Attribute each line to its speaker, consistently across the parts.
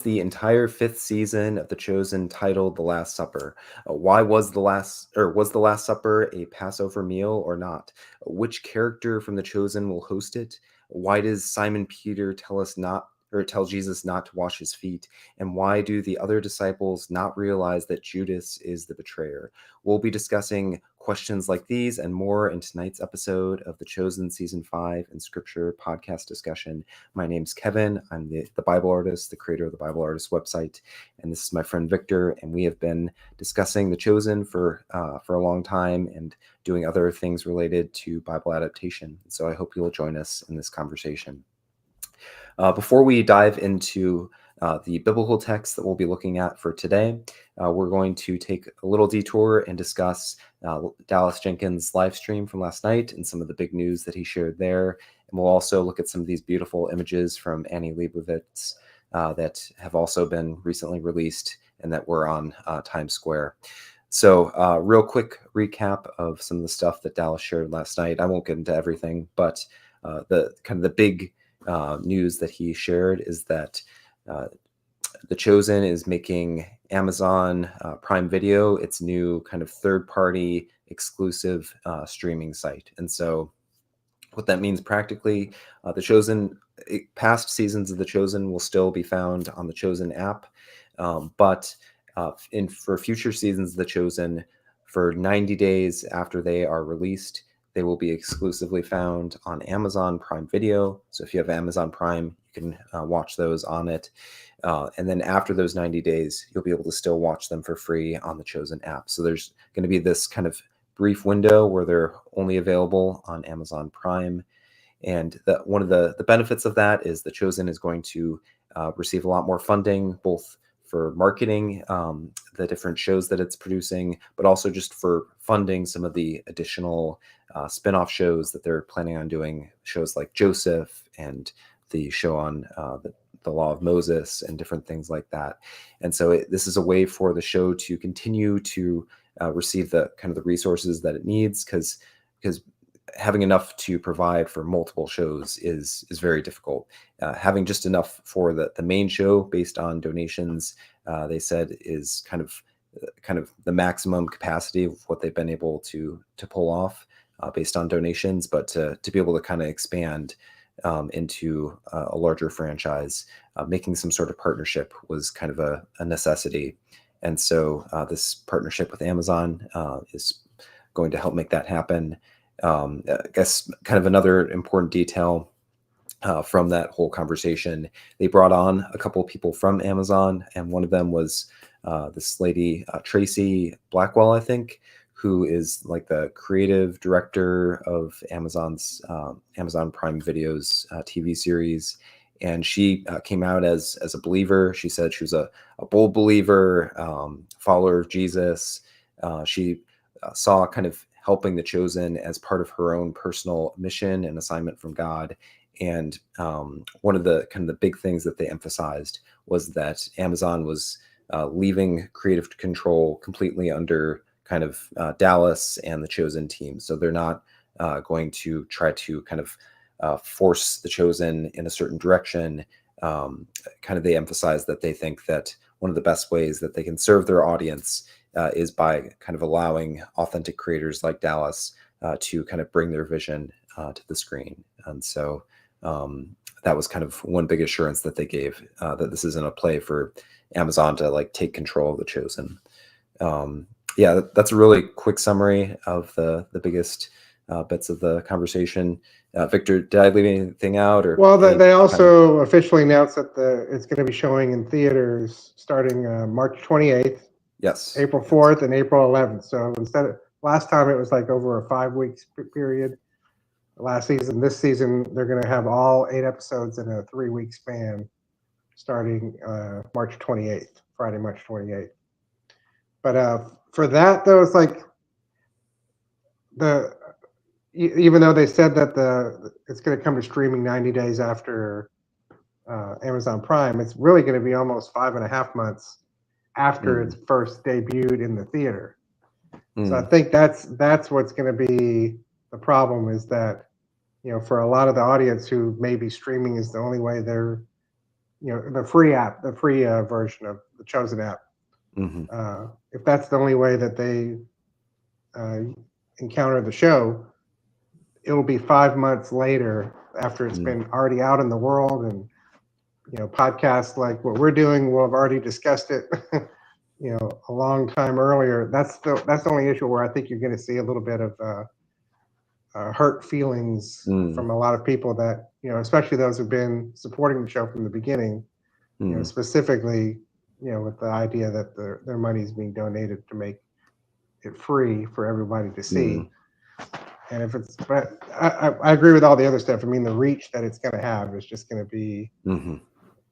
Speaker 1: The entire fifth season of The Chosen titled The Last Supper. Why was the Last Supper a Passover meal or not? Which character from The Chosen will host it? Why does Simon Peter tell Jesus not to wash his feet? And why do the other disciples not realize that Judas is the betrayer? We'll be discussing questions like these and more in tonight's episode of The Chosen Season 5 and Scripture podcast discussion. My name's Kevin. I'm the Bible artist, the creator of the Bible Artist website, and this is my friend Victor. And we have been discussing The Chosen for a long time and doing other things related to Bible adaptation. So I hope you'll join us in this conversation. Before we dive into the biblical text that we'll be looking at for today, we're going to take a little detour and discuss Dallas Jenkins' live stream from last night and some of the big news that he shared there. And we'll also look at some of these beautiful images from Annie Leibovitz that have also been recently released and that were on Times Square. So real quick recap of some of the stuff that Dallas shared last night. I won't get into everything, but the big news that he shared is that The Chosen is making Amazon Prime Video its new kind of third-party exclusive streaming site. And so what that means practically, The Chosen, past seasons of The Chosen will still be found on the Chosen app, but for future seasons of The Chosen, for 90 days after they are released, they will be exclusively found on Amazon Prime Video. So if you have Amazon Prime, you can watch those on it. And then after those 90 days, you'll be able to still watch them for free on the Chosen app. So there's going to be this kind of brief window where they're only available on Amazon Prime. And one of the benefits of that is the Chosen is going to receive a lot more funding, both for marketing the different shows that it's producing, but also just for funding some of the additional spin-off shows that they're planning on doing, shows like Joseph and the show on the Law of Moses and different things like that. And so this is a way for the show to continue to receive the kind of the resources that it needs, because having enough to provide for multiple shows is very difficult. Having just enough for the main show based on donations, they said, is kind of the maximum capacity of what they've been able to pull off based on donations. But to be able to kind of expand into a larger franchise, making some sort of partnership was kind of a necessity. And so this partnership with Amazon is going to help make that happen. I guess kind of another important detail from that whole conversation, they brought on a couple of people from Amazon, and one of them was this lady, Tracy Blackwell, I think, who is like the creative director of Amazon's Amazon Prime Video's TV series. And she came out as a believer. She said she was a bold believer, follower of Jesus. She saw kind of helping The Chosen as part of her own personal mission and assignment from God. And one of the kind of the big things that they emphasized was that Amazon was leaving creative control completely under kind of Dallas and The Chosen team. So they're not going to try to kind of force The Chosen in a certain direction. Kind of they emphasize that they think that one of the best ways that they can serve their audience is by kind of allowing authentic creators like Dallas to kind of bring their vision to the screen. And so that was kind of one big assurance that they gave, that this isn't a play for Amazon to like take control of The Chosen. Yeah, that's a really quick summary of the biggest bits of the conversation. Victor, did I leave anything out? Or
Speaker 2: well, they also officially announced that it's going to be showing in theaters starting March 28th.
Speaker 1: Yes.
Speaker 2: April 4th and April 11th. So instead of last time, it was like over a 5 weeks period. Last season, this season, they're going to have all 8 episodes in a 3-week span, starting March 28th, Friday, March 28th. But for that, though, it's like even though they said that it's going to come to streaming 90 days after Amazon Prime, it's really going to be almost 5.5 months after it's first debuted in the theater. So I think that's what's going to be the problem, is that, for a lot of the audience who maybe streaming is the only way they're the free app, the free version of the Chosen app.
Speaker 1: Hmm.
Speaker 2: If that's the only way that they uh, encounter the show, it'll be 5 months later after it's
Speaker 1: Mm.
Speaker 2: been already out in the world, and podcasts like what we're doing will have already discussed it. A long time earlier. That's the only issue where I think you're going to see a little bit of hurt feelings
Speaker 1: Mm.
Speaker 2: from a lot of people that especially those who've been supporting the show from the beginning.
Speaker 1: Mm.
Speaker 2: Specifically, with the idea that their money is being donated to make it free for everybody to
Speaker 1: Mm.
Speaker 2: see. And if it's, but I agree with all the other stuff. I mean, the reach that it's going to have is just going to be,
Speaker 1: Hmm.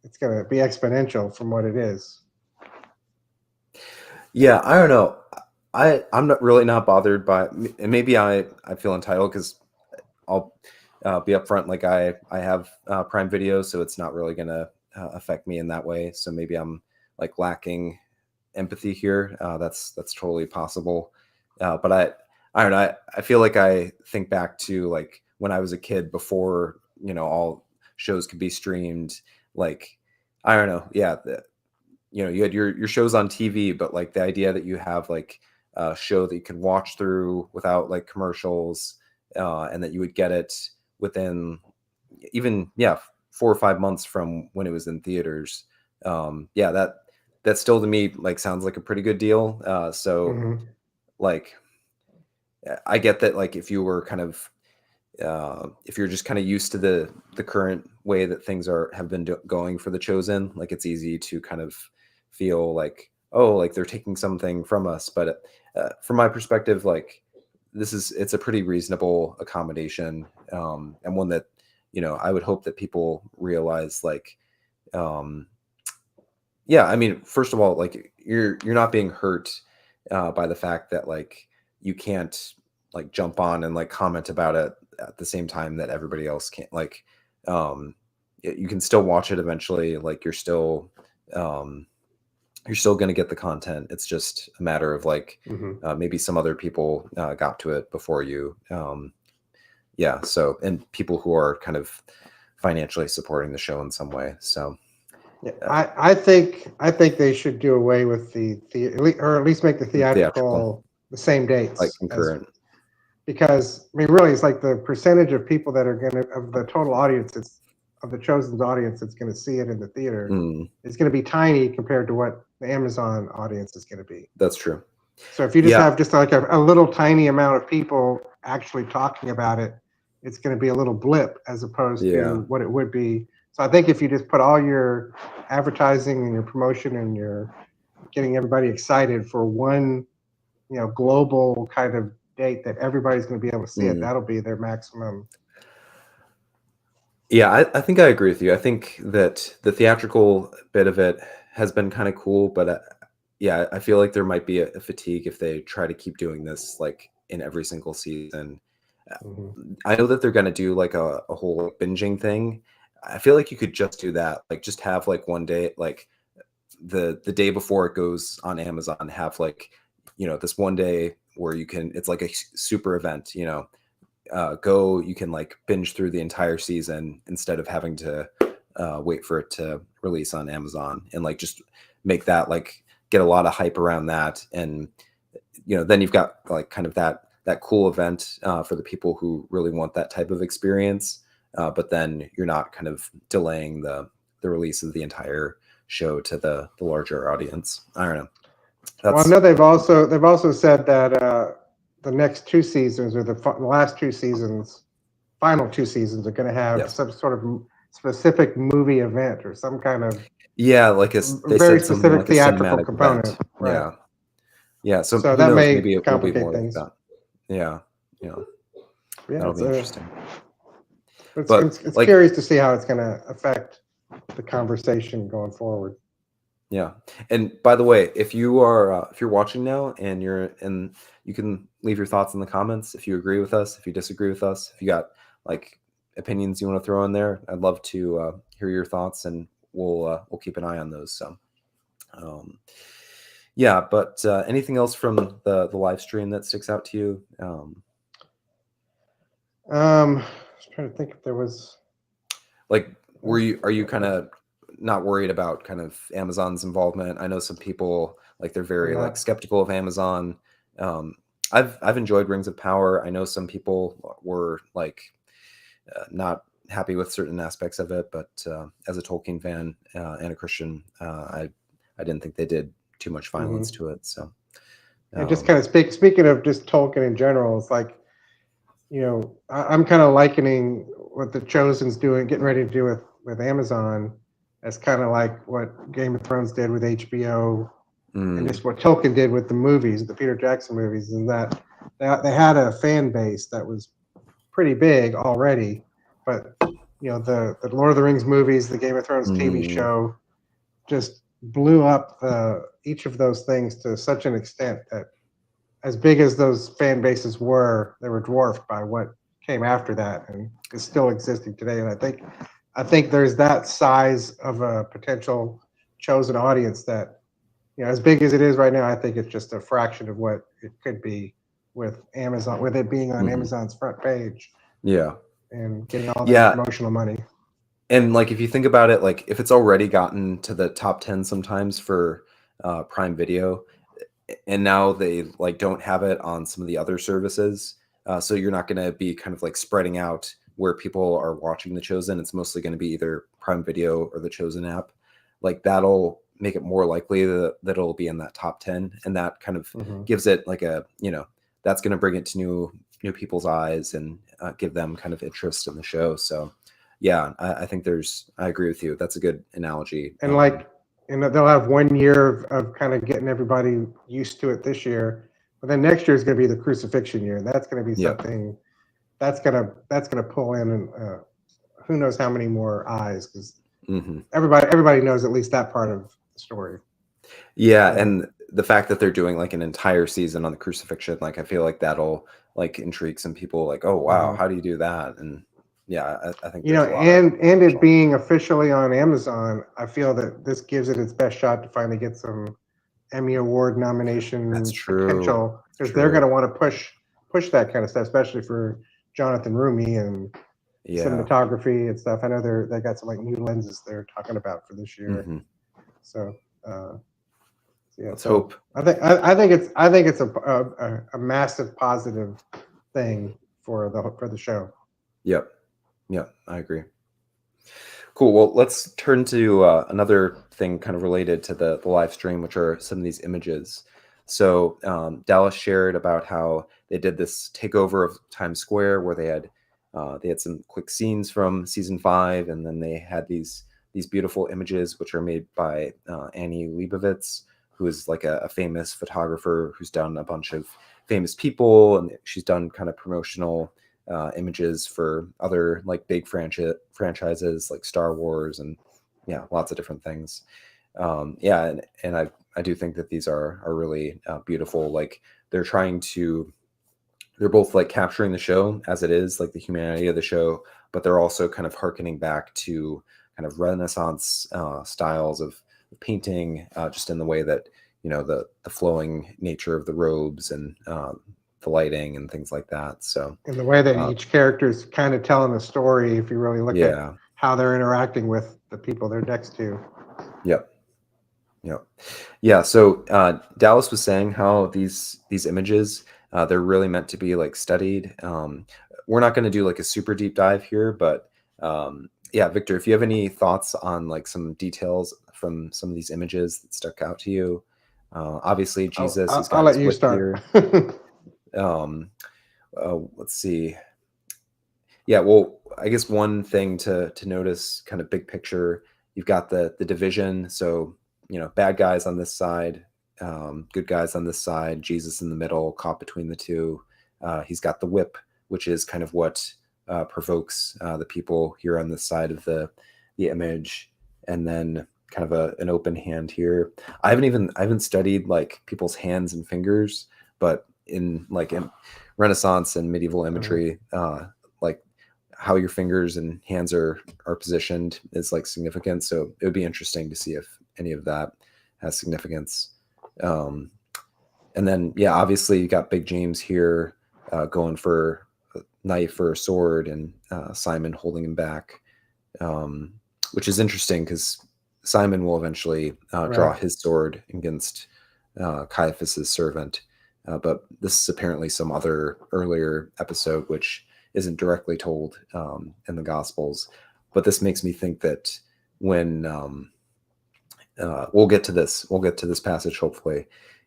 Speaker 2: it's going to be exponential from what it is.
Speaker 1: Yeah, I don't know. I'm not really not bothered by, and maybe I feel entitled because I'll be upfront. Like I have Prime Video, so it's not really gonna affect me in that way. So maybe I'm like lacking empathy here. That's totally possible. But I don't know. I feel like I think back to like when I was a kid before all shows could be streamed. Like I don't know. Yeah, you had your shows on TV, but like the idea that you have like a show that you can watch through without like commercials, and that you would get it within even 4 or 5 months from when it was in theaters. Yeah, that still to me like sounds like a pretty good deal. So
Speaker 2: Mm-hmm.
Speaker 1: like I get that like if you were kind of if you're just kind of used to the current way that things have been going for the Chosen, like it's easy to kind of feel like, oh, like they're taking something from us. But from my perspective, like it's a pretty reasonable accommodation, and one that I would hope that people realize. Like, um, yeah, I mean, first of all, like you're not being hurt by the fact that like you can't like jump on and like comment about it at the same time that everybody else can't. Like, um, you can still watch it eventually. Like, um, you're still going to get the content. It's just a matter of like
Speaker 2: Mm-hmm.
Speaker 1: maybe some other people got to it before you. Yeah. So, and people who are kind of financially supporting the show in some way. So,
Speaker 2: Yeah, I think they should do away with or at least make the
Speaker 1: theatrical,
Speaker 2: theatrical the same
Speaker 1: like
Speaker 2: dates as,
Speaker 1: concurrent.
Speaker 2: because I mean really it's like the percentage of people that are gonna of the total audience it's of the Chosen's audience that's gonna see it in the theater
Speaker 1: Mm,
Speaker 2: is gonna be tiny compared to what the Amazon audience is gonna be.
Speaker 1: that's true.
Speaker 2: So if you just
Speaker 1: Yeah.
Speaker 2: have just like a little tiny amount of people actually talking about it, it's going to be a little blip as opposed
Speaker 1: Yeah.
Speaker 2: to what it would be. So I think if you just put all your advertising and your promotion and your getting everybody excited for one, global kind of date that everybody's going to be able to see it,
Speaker 1: Mm.
Speaker 2: that'll be their maximum.
Speaker 1: Yeah, I think I agree with you. I think that the theatrical bit of it has been kind of cool, but yeah, I feel like there might be a fatigue if they try to keep doing this like in every single season. Uh,
Speaker 2: Mm-hmm.
Speaker 1: I know that they're going to do like a whole like, binging thing. I feel like you could just do that, like just have like one day, like the day before it goes on Amazon, have like this one day where you can. It's like a super event, go you can like binge through the entire season instead of having to wait for it to release on Amazon, and like just make that like get a lot of hype around that. And then you've got like kind of that cool event for the people who really want that type of experience, but then you're not kind of delaying the release of the entire show to the larger audience. I don't know.
Speaker 2: Well, I
Speaker 1: That's
Speaker 2: know they've also said that the next two seasons or the last two seasons, final two seasons are going to have
Speaker 1: yes.
Speaker 2: some sort of specific movie event or some kind of
Speaker 1: Yeah, they
Speaker 2: very
Speaker 1: said something
Speaker 2: specific
Speaker 1: like a
Speaker 2: theatrical
Speaker 1: cinematic
Speaker 2: component,
Speaker 1: event.
Speaker 2: right?
Speaker 1: Yeah. Yeah, so
Speaker 2: So
Speaker 1: who
Speaker 2: that
Speaker 1: knows?
Speaker 2: may
Speaker 1: Maybe it will be
Speaker 2: complicate
Speaker 1: more like
Speaker 2: things.
Speaker 1: that. Yeah, yeah,
Speaker 2: Yeah,
Speaker 1: that'll be interesting.
Speaker 2: it's
Speaker 1: But
Speaker 2: it's
Speaker 1: like,
Speaker 2: curious to see how it's going to affect the conversation going forward.
Speaker 1: yeah. And by the way, if you're watching now and you can leave your thoughts in the comments if you agree with us, if you disagree with us, if you got like opinions you want to throw in there, I'd love to hear your thoughts, and we'll keep an eye on those. So, um, yeah. But anything else from the live stream that sticks out to you?
Speaker 2: I was trying to think if there was.
Speaker 1: Like, are you kind of not worried about kind of Amazon's involvement. I know some people like they're
Speaker 2: I'm
Speaker 1: very like
Speaker 2: not.
Speaker 1: skeptical of Amazon. Um, I've enjoyed Rings of Power. I know some people were like not happy with certain aspects of it, but as a Tolkien fan and a Christian, I didn't think they did too much violence
Speaker 2: Mhm.
Speaker 1: to it. So
Speaker 2: And just
Speaker 1: um,
Speaker 2: kind of speaking of just Tolkien in general, it's like, I'm kind of likening what the Chosen's doing, getting ready to do with Amazon, as kind of like what Game of Thrones did with HBO, and
Speaker 1: mm,
Speaker 2: just what Tolkien did with the movies, the Peter Jackson movies, and that they had a fan base that was pretty big already, but the Lord of the Rings movies, the Game of Thrones TV
Speaker 1: mm,
Speaker 2: show, just blew up each of those things to such an extent that, as big as those fan bases were, they were dwarfed by what came after that and is still existing today. And I think there's that size of a potential chosen audience that, as big as it is right now, I think it's just a fraction of what it could be with Amazon, with it being on
Speaker 1: mhm.
Speaker 2: Amazon's front page
Speaker 1: Yeah,
Speaker 2: and getting all that
Speaker 1: yeah.
Speaker 2: promotional money.
Speaker 1: And like if you think about it, like if it's already gotten to the top 10 sometimes for Prime Video, and now they like don't have it on some of the other services, so you're not going to be kind of like spreading out where people are watching The Chosen. It's mostly going to be either Prime Video or the Chosen app. Like that'll make it more likely that it'll be in that top 10, and that kind of
Speaker 2: Hmm.
Speaker 1: gives it like a, that's going to bring it to new people's eyes and give them kind of interest in the show. So yeah, I think I agree with you. That's a good analogy.
Speaker 2: And like, they'll have 1 year of kind of getting everybody used to it this year, but then next year is going to be the crucifixion year, and that's going to be
Speaker 1: Yeah.
Speaker 2: something that's gonna pull in who knows how many more eyes, because
Speaker 1: Hmm.
Speaker 2: everybody knows at least that part of the story.
Speaker 1: Yeah,
Speaker 2: So
Speaker 1: and the fact that they're doing like an entire season on the crucifixion, like I feel like that'll like intrigue some people. Like, oh wow,
Speaker 2: mhm.
Speaker 1: how do you do that? And yeah, I think there's a lot of
Speaker 2: and it
Speaker 1: potential.
Speaker 2: being officially on Amazon, I feel that this gives it its best shot to finally get some Emmy Award
Speaker 1: That's
Speaker 2: nomination
Speaker 1: true.
Speaker 2: potential,
Speaker 1: That's
Speaker 2: because they're going
Speaker 1: true.
Speaker 2: to want to push that kind of stuff, especially for Jonathan Rumi and
Speaker 1: Yeah.
Speaker 2: cinematography and stuff. I know they got some like new lenses they're talking about for this year.
Speaker 1: Hmm.
Speaker 2: So uh, yeah,
Speaker 1: Let's
Speaker 2: so
Speaker 1: hope.
Speaker 2: I think it's a massive positive thing for the show.
Speaker 1: Yep. Yep. I agree. Cool. Well, let's turn to another thing kind of related to the live stream, which are some of these images. So Dallas shared about how they did this takeover of Times Square, where they had some quick scenes from season 5, and then they had these beautiful images, which are made by Annie Leibovitz, who is like a famous photographer who's done a bunch of famous people, and she's done kind of promotional images for other like big franchises like Star Wars and yeah, lots of different things. Yeah, and I do think that these are really beautiful. Like they're trying to they're both like capturing the show as it is, like the humanity of the show, but they're also kind of harkening back to kind of Renaissance styles of painting, just in the way that the flowing nature of the robes and the lighting and things like that. So
Speaker 2: And the way that
Speaker 1: uh,
Speaker 2: each character is kind of telling a story, if you really look at
Speaker 1: yeah,
Speaker 2: how they're interacting with the people they're next to.
Speaker 1: yep, yep, yeah. So Dallas was saying how these images they're really meant to be like studied. We're not going to do like a super deep dive here, but yeah, Victor, if you have any thoughts on like some details from some of these images that stuck out to you, obviously
Speaker 2: I'll,
Speaker 1: Jesus, he's
Speaker 2: I'll, I'll
Speaker 1: got his
Speaker 2: let you
Speaker 1: whip
Speaker 2: start.
Speaker 1: here. Um, let's see. Yeah, well, I guess one thing to notice, kind of big picture, you've got the division. So bad guys on this side, good guys on this side, Jesus in the middle, caught between the two. He's got the whip, which is kind of what provokes the people here on this side of the image, and then kind of an open hand here. I haven't studied like people's hands and fingers, but in Renaissance and medieval
Speaker 2: Mhm.
Speaker 1: imagery, like how your fingers and hands are positioned is like significant. So it would be interesting to see if any of that has significance. Um, and then yeah, obviously you got Big James here going for a knife or a sword, and Simon holding him back, which is interesting because Simon will eventually draw
Speaker 2: Right.
Speaker 1: his sword against Caiaphas's servant. But this is apparently some other earlier episode, which isn't directly told in the Gospels. But this makes me think that when we'll get to this passage hopefully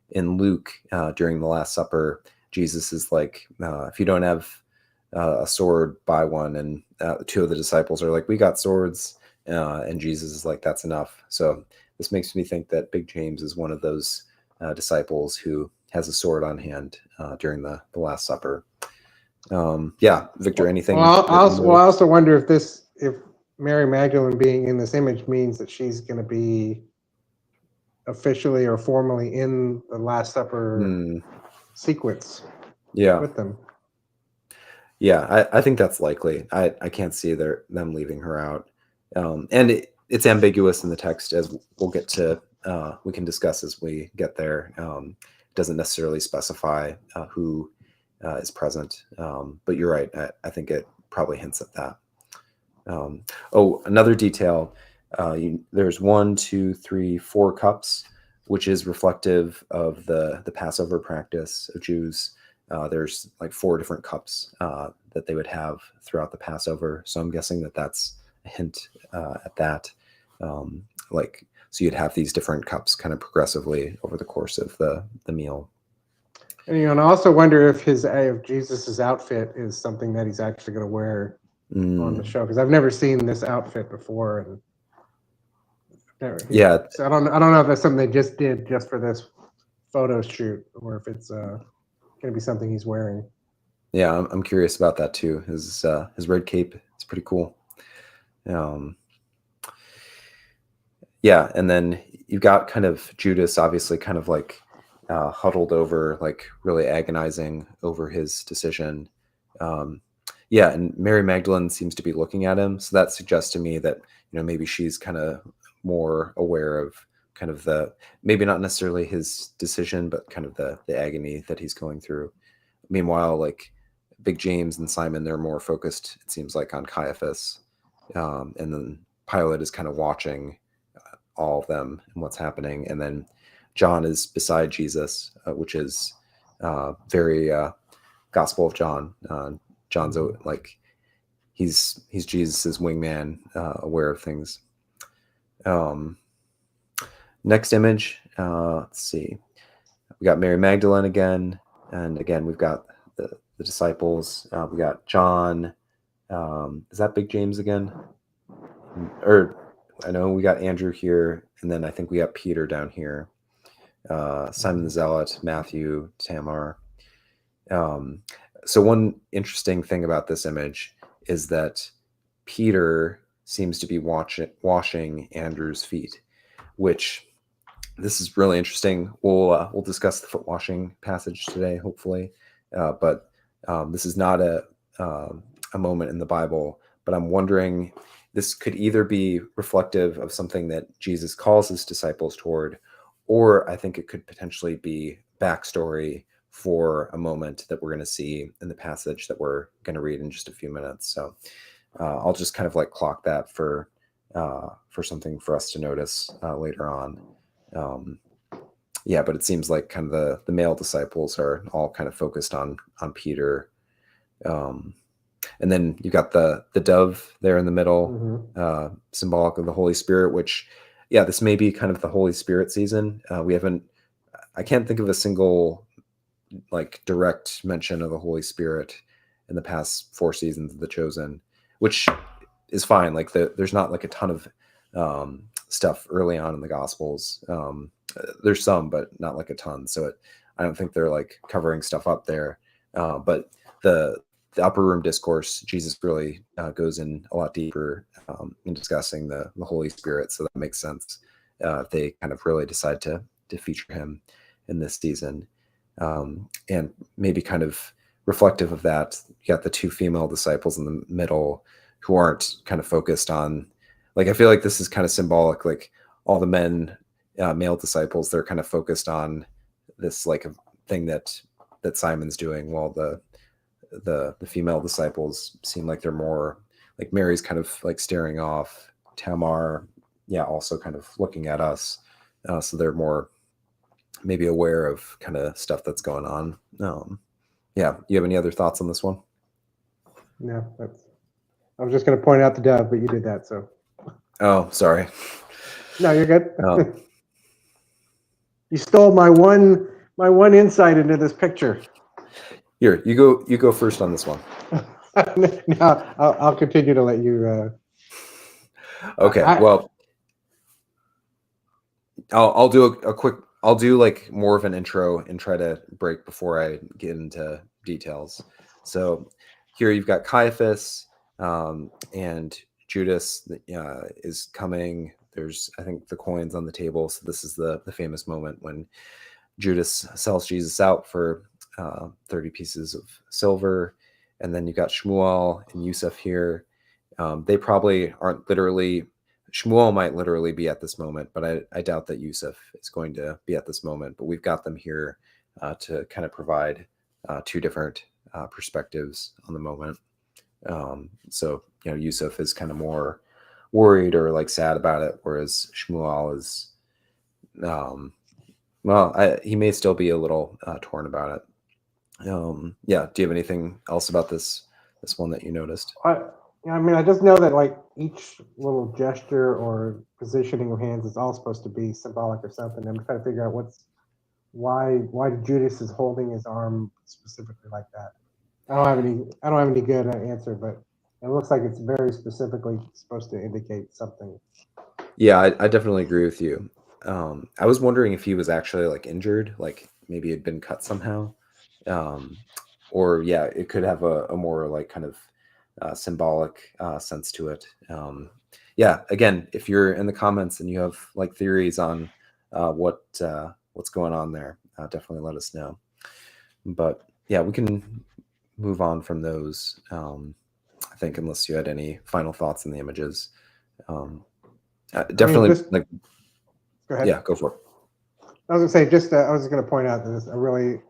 Speaker 1: in Luke during the Last Supper, Jesus is like, if you don't have a sword, buy one. And two of the disciples are like, we got swords. And Jesus is like, that's enough. So this makes me think that Big James is one of those disciples who has a sword on hand during the Last Supper. Yeah, Victor, anything
Speaker 2: Well,
Speaker 1: that you
Speaker 2: I
Speaker 1: noticed?
Speaker 2: also wonder if Mary Magdalene being in this image means that she's going to be officially or formally in the Last Supper sequence
Speaker 1: Yeah,
Speaker 2: with them.
Speaker 1: yeah, I think that's likely. I can't see them leaving her out, and it's ambiguous in the text, as we'll get to. We can discuss as we get there. It doesn't necessarily specify who is present, but you're right. I think it probably hints at that. Another detail. There's 1, 2, 3, 4 cups, which is reflective of the Passover practice of Jews. There's like 4 different cups that they would have throughout the Passover. So I'm guessing that that's a hint at that. So you'd have these different cups kind of progressively over the course of the meal.
Speaker 2: And I also wonder if Jesus's outfit is something that he's actually going to wear on the show, because I've never seen this outfit before, and
Speaker 1: Yeah.
Speaker 2: So I don't know if that's something they just did just for this photo shoot, or if it's going to be something he's wearing.
Speaker 1: Yeah, I'm curious about that too. His red cape is pretty cool. Yeah, and then you've got kind of Judas, obviously, kind of like huddled over, like really agonizing over his decision. Yeah, and Mary Magdalene seems to be looking at him, so that suggests to me that maybe she's kind of more aware of kind of maybe not necessarily his decision, but kind of the agony that he's going through. Meanwhile, like Big James and Simon, they're more focused, it seems like, on Caiaphas, and then Pilate is kind of watching all of them and what's happening, and then John is beside Jesus, which is very Gospel of John. John's like he's Jesus's wingman, aware of things. Next image, let's see. We got Mary Magdalene again, and again we've got the disciples. We got John. Is that Big James again? Or I know we got Andrew here, and then I think we got Peter down here. Simon the Zealot, Matthew, Tamar. So one interesting thing about this image is that Peter seems to be washing Andrew's feet, which this is really interesting. We'll discuss the foot washing passage today, hopefully, but this is not a moment in the Bible. But I'm wondering, this could either be reflective of something that Jesus calls his disciples toward, or I think it could potentially be backstory for a moment that we're going to see in the passage that we're going to read in just a few minutes. So I'll just kind of like clock that for something for us to notice later on. Yeah, but it seems like kind of the male disciples are all kind of focused on Peter. And then you got the dove there in the middle, symbolic of the Holy Spirit, which, yeah, this may be kind of the Holy Spirit season. I can't think of a single like direct mention of the Holy Spirit in the past 4 seasons of The Chosen, which is fine. Like there's not like a ton of stuff early on in the Gospels. There's some, but not like a ton. So I don't think they're like covering stuff up there. But the upper room discourse, Jesus really goes in a lot deeper in discussing the Holy Spirit. So that makes sense. They kind of really decide to feature him in this season. And maybe kind of reflective of that, you got the 2 female disciples in the middle who aren't kind of focused on, like, I feel like this is kind of symbolic, like all the male disciples, they're kind of focused on this like a thing that Simon's doing, while the female disciples seem like they're more like Mary's kind of like staring off. Tamar yeah, also kind of looking at us, so they're more maybe aware of kind of stuff that's going on. Yeah, you have any other thoughts on this one?
Speaker 2: Yeah, I was just going to point out the dove, but you did that, so
Speaker 1: Oh, sorry.
Speaker 2: no, you're good.
Speaker 1: Um,
Speaker 2: You stole my one insight into this picture.
Speaker 1: Here, you go first on this one.
Speaker 2: No, I'll continue to let you.
Speaker 1: Okay,
Speaker 2: I
Speaker 1: well, I'll do a quick. I'll do like more of an intro and try to break before I get into details. So here you've got Caiaphas, and Judas is coming. There's, I think, the coins on the table. So this is the famous moment when Judas sells Jesus out for 30 pieces of silver. And then you've got Shmuel and Yusuf here. They probably aren't literally, Shmuel might literally be at this moment, but I doubt that Yusuf is going to be at this moment. But we've got them here to kind of provide two different perspectives on the moment. So, Yusuf is kind of more worried or like sad about it, whereas Shmuel is, he may still be a little torn about it. Yeah. Do you have anything else about this one that you noticed?
Speaker 2: I mean, I just know that like each little gesture or positioning of hands is all supposed to be symbolic of something. I'm trying to figure out why Judas is holding his arm specifically like that. I don't have any good answer, but it looks like it's very specifically supposed to indicate something.
Speaker 1: Yeah, I definitely agree with you. I was wondering if he was actually like injured, like maybe he'd been cut somehow. Um, or yeah, it could have a more like kind of symbolic sense to it. Yeah, again, if you're in the comments and you have like theories on what's going on there, definitely let us know. But yeah, we can move on from those. I think unless you had any final thoughts on the images. Um,
Speaker 2: I mean,
Speaker 1: definitely
Speaker 2: just
Speaker 1: like,
Speaker 2: go ahead.
Speaker 1: yeah, go for it.
Speaker 2: I was gonna say I was going to point out that I really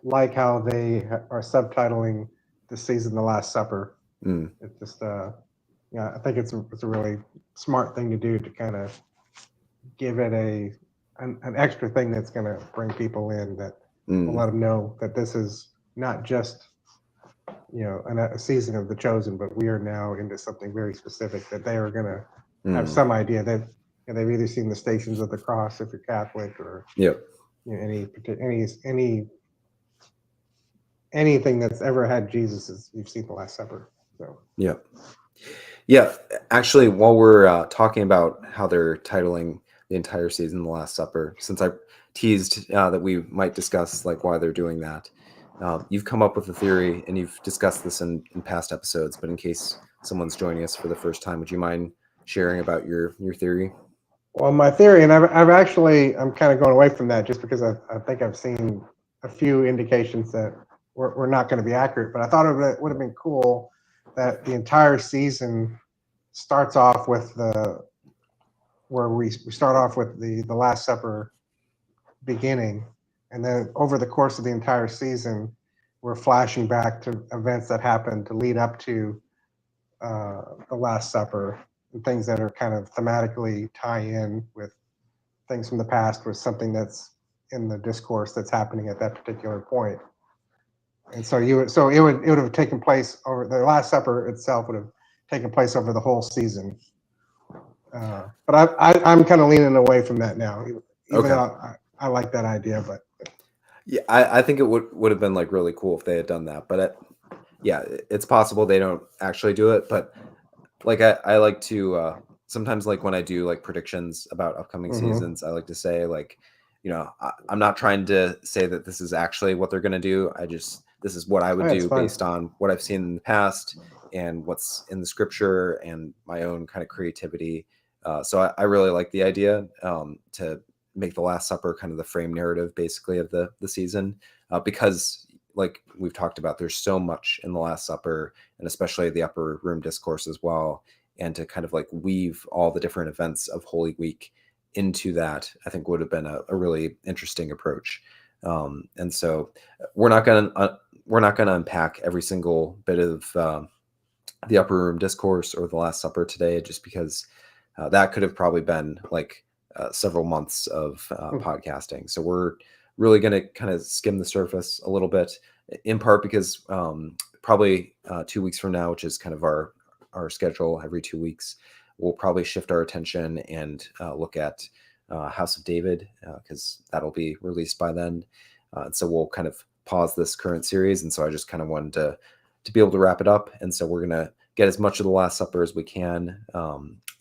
Speaker 2: like how they are subtitling the season, "The Last Supper."
Speaker 1: Mm,
Speaker 2: It's just yeah, I think it's a really smart thing to do to kind of give it an extra thing that's going to bring people in that will
Speaker 1: mm,
Speaker 2: let them know that this is not just a season of The Chosen, but we are now into something very specific that they are going to have
Speaker 1: mm.
Speaker 2: some idea that they've either seen the Stations of the Cross if you're Catholic, or
Speaker 1: Yep.
Speaker 2: any anything that's ever had Jesus is you've seen The Last Supper. So
Speaker 1: Yep. Yeah. Actually, while we're talking about how they're titling the entire season "The Last Supper," since I teased that we might discuss like why they're doing that, you've come up with a theory and you've discussed this in past episodes. But in case someone's joining us for the first time, would you mind sharing about your theory?
Speaker 2: well, my theory, and I've actually I'm kind of going away from that just because I think I've seen a few indications that we're not going to be accurate. But I thought it would have been cool that the entire season starts off with where we start off with the Last Supper beginning, and then over the course of the entire season, we're flashing back to events that happened to lead up to the Last Supper, and things that are kind of thematically tie in with things from the past with something that's in the discourse that's happening at that particular point. And so it would have taken place over the Last Supper itself would have taken place over the whole season. But I'm kind of leaning away from that now, even
Speaker 1: Okay.
Speaker 2: though I like that idea. But
Speaker 1: Yeah, I think it would have been like really cool if they had done that. But yeah, it's possible they don't actually do it. But like I like to sometimes like when I do like predictions about upcoming
Speaker 2: mm-hmm.
Speaker 1: seasons, I like to say like, I'm not trying to say that this is actually what they're going to do. This is what I would
Speaker 2: It's
Speaker 1: do
Speaker 2: fun.
Speaker 1: based on what I've seen in the past and what's in the scripture and my own kind of creativity. So I really like the idea to make the Last Supper kind of the frame narrative basically of the season, because like we've talked about, there's so much in the Last Supper and especially the upper room discourse as well. And to kind of like weave all the different events of Holy Week into that, I think would have been a really interesting approach. And so we're not going to unpack every single bit of the upper room discourse or the Last Supper today, just because that could have probably been like several months of
Speaker 2: Hmm.
Speaker 1: podcasting. So we're really going to kind of skim the surface a little bit, in part because probably 2 weeks from now, which is kind of our schedule every 2 weeks, we'll probably shift our attention and look at House of David, because that'll be released by then. And so we'll kind of pause this current series. And so I just kind of wanted to be able to wrap it up. And so we're going to get as much of the Last Supper as we can,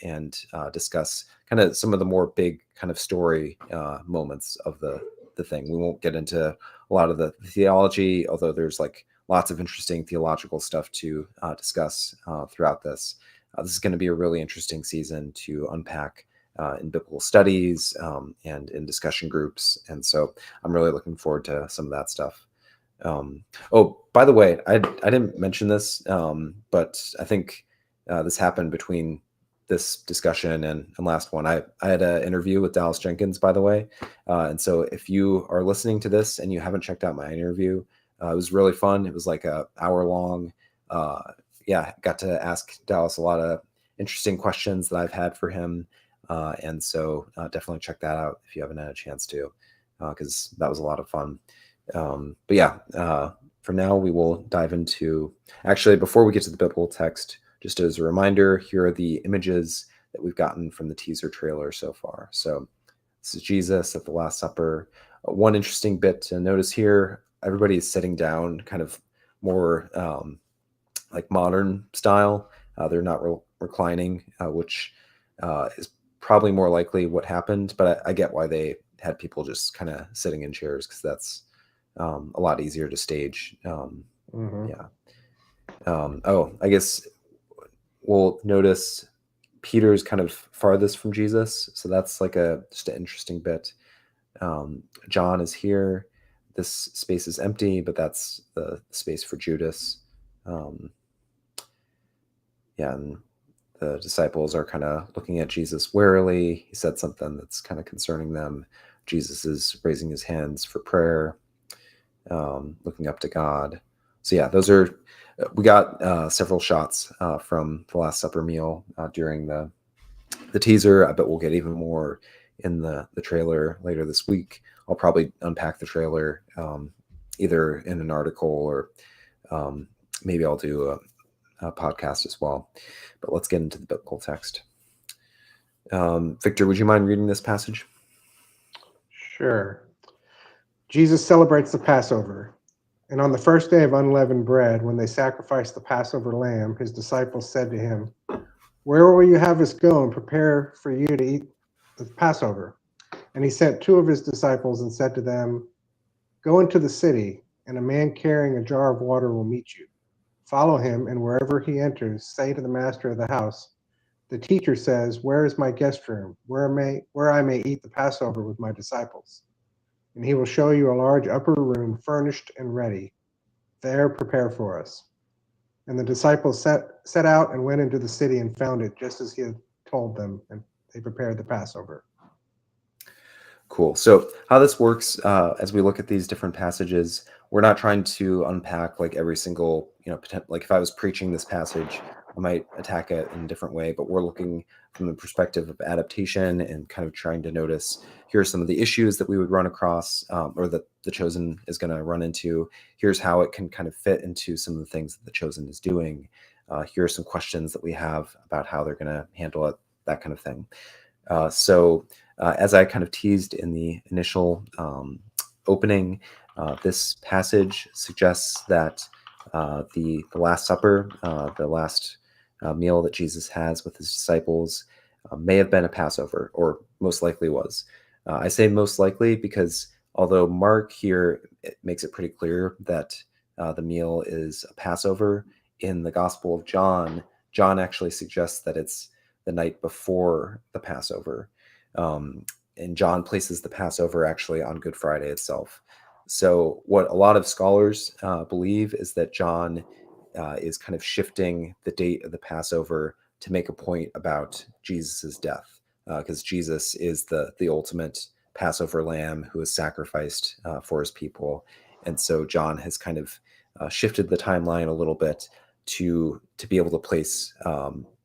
Speaker 1: and discuss kind of some of the more big kind of story moments of the thing. We won't get into a lot of the theology, although there's like lots of interesting theological stuff to discuss throughout this. This is going to be a really interesting season to unpack in biblical studies, and in discussion groups. And so I'm really looking forward to some of that stuff. Oh, by the way, I didn't mention this, but I think this happened between this discussion and last one. I had an interview with Dallas Jenkins, by the way. And so if you are listening to this and you haven't checked out my interview, it was really fun. It was like a hour long. Yeah, got to ask Dallas a lot of interesting questions that I've had for him. And so definitely check that out if you haven't had a chance to, because that was a lot of fun. But yeah, for now, we will dive into, actually, before we get to the biblical text, just as a reminder, here are the images that we've gotten from the teaser trailer so far. So this is Jesus at the Last Supper. One interesting bit to notice here, everybody is sitting down kind of more like modern style. They're not reclining, which is probably more likely what happened, but I get why they had people just kind of sitting in chairs, because that's a lot easier to stage.
Speaker 2: Hmm.
Speaker 1: Yeah. Oh, I guess we'll notice Peter's kind of farthest from Jesus, so that's like just an interesting bit. John is here. This space is empty, but that's the space for Judas. Yeah, and the disciples are kind of looking at Jesus warily. He said something that's kind of concerning them. Jesus is raising his hands for prayer, looking up to God. So yeah, we got several shots from the Last Supper meal during the teaser. I bet we'll get even more in the trailer later this week. I'll probably unpack the trailer either in an article, or maybe I'll do a podcast as well. But let's get into the biblical text. Victor, would you mind reading this passage?
Speaker 2: Sure. Jesus celebrates the Passover. And on the first day of unleavened bread, when they sacrificed the Passover lamb, his disciples said to him, "Where will you have us go and prepare for you to eat the Passover?" And he sent two of his disciples and said to them, "Go into the city, and a man carrying a jar of water will meet you. Follow him, and wherever he enters, say to the master of the house, 'The teacher says, where is my guest room, where I may eat the Passover with my disciples?' And he will show you a large upper room furnished and ready. There prepare for us." And the disciples set out and went into the city and found it just as he had told them, and they prepared the Passover.
Speaker 1: Cool. So how this works, as we look at these different passages, we're not trying to unpack like every single, like if I was preaching this passage, I might attack it in a different way, but we're looking from the perspective of adaptation and kind of trying to notice, here are some of the issues that we would run across, or that the Chosen is going to run into. Here's how it can kind of fit into some of the things that the Chosen is doing. Here are some questions that we have about how they're going to handle it, that kind of thing. So as I kind of teased in the initial opening, this passage suggests that the Last Supper, the last meal that Jesus has with his disciples, may have been a Passover, or most likely was. I say most likely because although Mark here makes it pretty clear that the meal is a Passover, in the Gospel of John, John actually suggests that it's the night before the Passover. And John places the Passover actually on Good Friday itself. So what a lot of scholars believe is that John is kind of shifting the date of the Passover to make a point about Jesus's death, because Jesus is the ultimate Passover lamb who is sacrificed for his people. And so John has kind of shifted the timeline a little bit to be able to place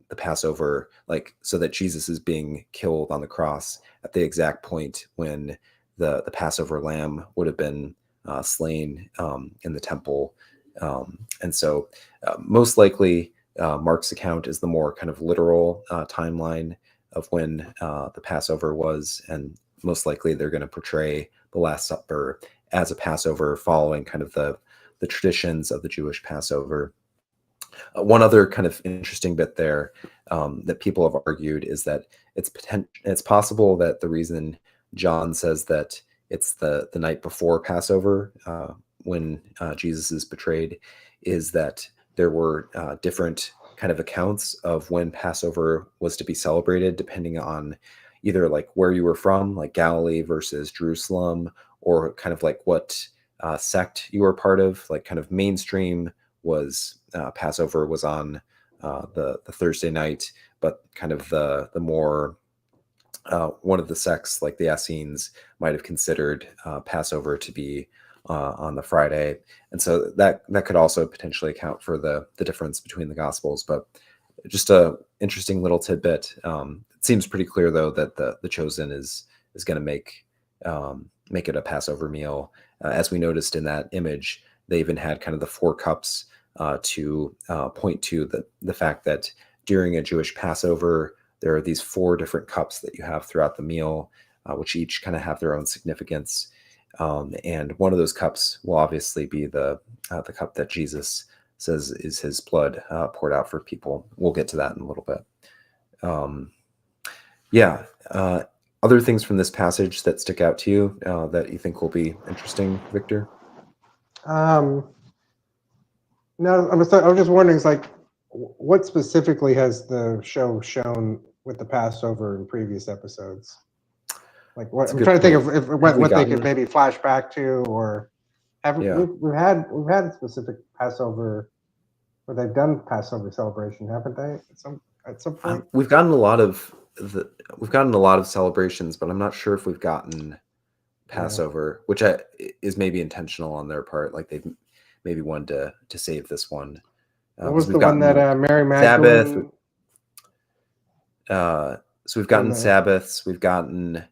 Speaker 1: the Passover, like so that Jesus is being killed on the cross at the exact point when the Passover lamb would have been slain in the temple. And so most likely Mark's account is the more kind of literal timeline of when the Passover was, and most likely they're going to portray the Last Supper as a Passover following kind of the traditions of the Jewish Passover. One other kind of interesting bit there that people have argued is that it's possible that the reason John says that it's the night before Passover when Jesus is betrayed is that there were different kind of accounts of when Passover was to be celebrated, depending on either like where you were from, like Galilee versus Jerusalem, or kind of like what sect you were part of. Like kind of mainstream was Passover was on the Thursday night, but kind of the more one of the sects, like the Essenes, might have considered Passover to be on the Friday, and so that could also potentially account for the difference between the Gospels. But just a interesting little tidbit. It seems pretty clear though that the Chosen is going to make it a Passover meal, as we noticed in that image. They even had kind of the 4 cups to point to the fact that during a Jewish Passover, there are these 4 different cups that you have throughout the meal, which each kind of have their own significance. And one of those cups will obviously be the cup that Jesus says is his blood poured out for people. We'll get to that in a little bit. Other things from this passage that stick out to you that you think will be interesting, Victor?
Speaker 2: No, I was just wondering, it's like, what specifically has the show shown with the Passover in previous episodes? Like, what I'm trying to think of what they could maybe flash back to, or we've had a specific Passover where they've done Passover celebration, haven't they? At some point,
Speaker 1: we've gotten a lot of celebrations, but I'm not sure if we've gotten Passover, which is maybe intentional on their part. Like they've maybe wanted to save this one.
Speaker 2: What was the one that Mary Magdalene?
Speaker 1: Sabbath. So we've gotten Sabbaths. We've gotten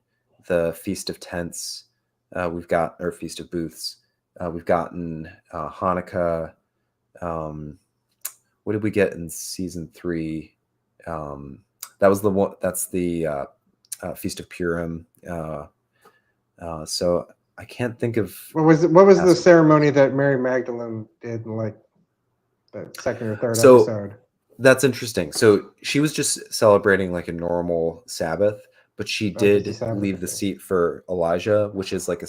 Speaker 1: the Feast of Tents. We've got our Feast of Booths. We've gotten Hanukkah. What did we get in season 3? That was the one. That's the Feast of Purim. So I can't think of
Speaker 2: what was the ceremony that Mary Magdalene did in like the second or third episode.
Speaker 1: That's interesting. So she was just celebrating like a normal Sabbath, but she did leave the seat for Elijah, which is like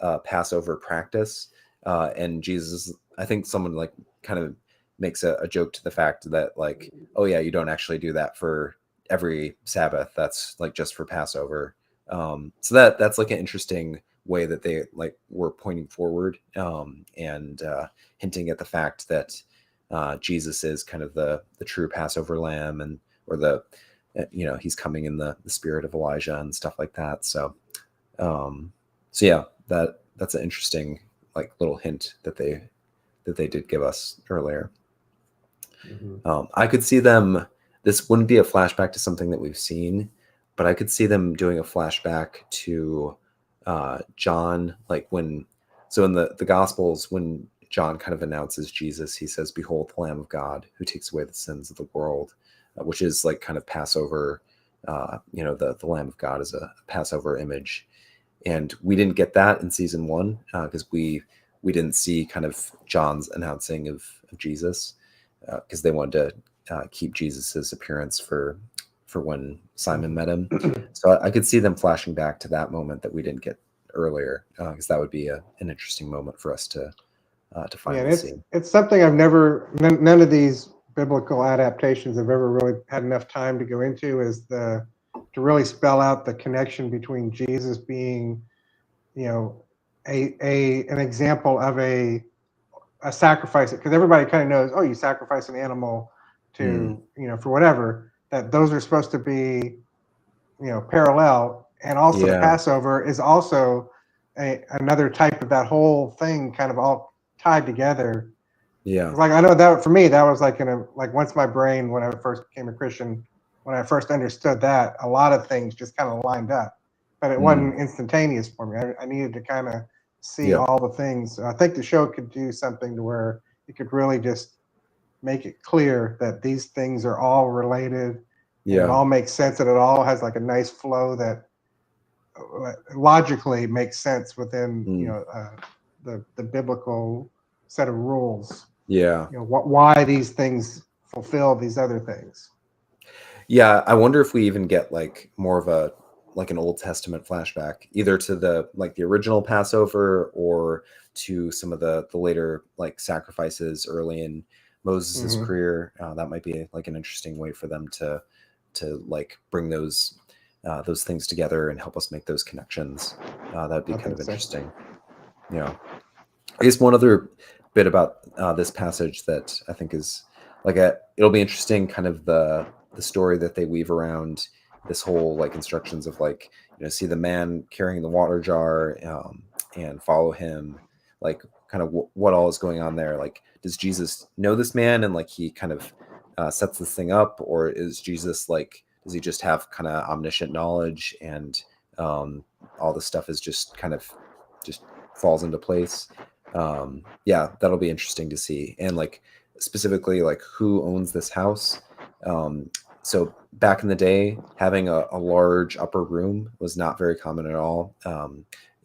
Speaker 1: a Passover practice. And Jesus, I think someone like kind of makes a joke to the fact that like, oh yeah, you don't actually do that for every Sabbath. That's like just for Passover. So that's like an interesting way that they like were pointing forward and hinting at the fact that Jesus is kind of the true Passover lamb, and or he's coming in the spirit of Elijah and stuff like that. So yeah, that's an interesting like little hint that they did give us earlier. Mm-hmm. I could see them. This wouldn't be a flashback to something that we've seen, but I could see them doing a flashback to John, like in the Gospels, when John kind of announces Jesus, he says, "Behold the Lamb of God who takes away the sins of the world," which is like kind of Passover. The Lamb of God is a Passover image, and we didn't get that in season 1 because we didn't see kind of John's announcing of Jesus because they wanted to keep Jesus's appearance for when Simon met him. So I could see them flashing back to that moment that we didn't get earlier because that would be an interesting moment for us to finally see.
Speaker 2: It's something none of these biblical adaptations have ever really had enough time to go into, is to really spell out the connection between Jesus being, an example of a sacrifice, because everybody kind of knows, oh, you sacrifice an animal to, for whatever, that those are supposed to be, parallel. And also the Passover is also another type of that whole thing, kind of all tied together.
Speaker 1: Yeah.
Speaker 2: Like I know that for me, that was like once my brain, when I first became a Christian, when I first understood that, a lot of things just kind of lined up, but it
Speaker 1: Mm,
Speaker 2: wasn't instantaneous for me. I needed to kind of see
Speaker 1: yeah.
Speaker 2: all the things. I think the show could do something to where it could really just make it clear that these things are all related and it
Speaker 1: Yeah.
Speaker 2: all makes sense and it all has like a nice flow that logically makes sense within
Speaker 1: Mm,
Speaker 2: the biblical set of rules.
Speaker 1: yeah.
Speaker 2: Why these things fulfill these other things.
Speaker 1: Yeah, I wonder if we even get like more of a like an Old Testament flashback, either to the like the original Passover or to some of the later like sacrifices early in Moses's
Speaker 2: Hmm.
Speaker 1: career. That might be like an interesting way for them to like bring those things together and help us make those connections. That'd be
Speaker 2: I
Speaker 1: kind of
Speaker 2: think so.
Speaker 1: interesting. Yeah. I guess one other bit about this passage that I think is like it'll be interesting, kind of the story that they weave around this whole like instructions of like see the man carrying the water jar and follow him, like kind of what all is going on there. Like, does Jesus know this man and like he kind of sets this thing up, or is Jesus like does he just have kind of omniscient knowledge and all this stuff is just kind of just falls into place? Yeah, that'll be interesting to see. And like specifically like who owns this house. um so back in the day, having a large upper room was not very common at all.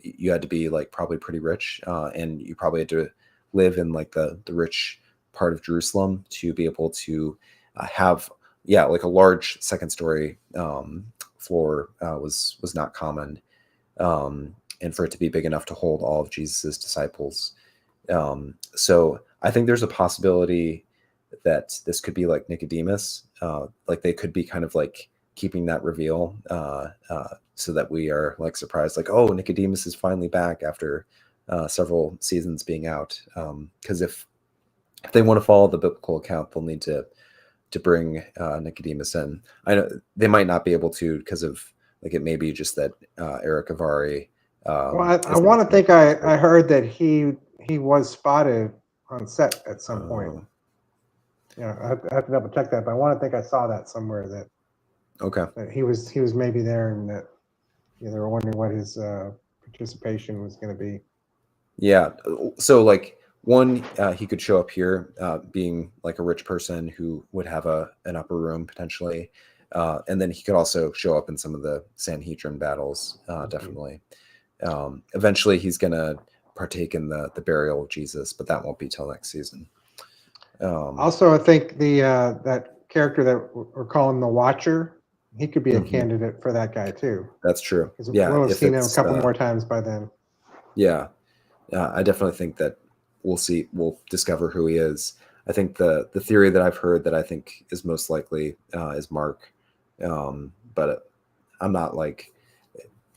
Speaker 1: You had to be like probably pretty rich, and you probably had to live in like the rich part of Jerusalem to be able to have, yeah, like a large second story floor was not common. And for it to be big enough to hold all of Jesus's disciples. So I think there's a possibility that this could be like Nicodemus. Like they could be kind of like keeping that reveal so that we are like surprised, like, oh, Nicodemus is finally back after several seasons being out. Because if they want to follow the biblical account, they'll need to bring Nicodemus in. I know they might not be able to because of like it may be just that Eric Avari
Speaker 2: Well, I
Speaker 1: is not
Speaker 2: want to
Speaker 1: going
Speaker 2: think
Speaker 1: to participate.
Speaker 2: I heard that he was spotted on set at some point.
Speaker 1: Uh,
Speaker 2: Yeah, I have to double check that, but I want to think I saw that somewhere
Speaker 1: okay.
Speaker 2: that he was maybe there and that they were wondering what his participation was going to be.
Speaker 1: Yeah. So like one, he could show up here, being like a rich person who would have an upper room potentially, and then he could also show up in some of the Sanhedrin battles.
Speaker 2: Mhm.
Speaker 1: Definitely. Eventually, he's gonna partake in the burial of Jesus, but that won't be till next season. Um,
Speaker 2: Also, I think the that character that we're calling the Watcher, he could be a
Speaker 1: mhm,
Speaker 2: candidate for that guy too,
Speaker 1: that's true.
Speaker 2: because
Speaker 1: Yeah,
Speaker 2: we'll have
Speaker 1: if
Speaker 2: seen him a
Speaker 1: it's
Speaker 2: couple more times by then.
Speaker 1: yeah, I definitely think that we'll discover who he is. I think the theory that I've heard that I think is most likely is Mark, but I'm not like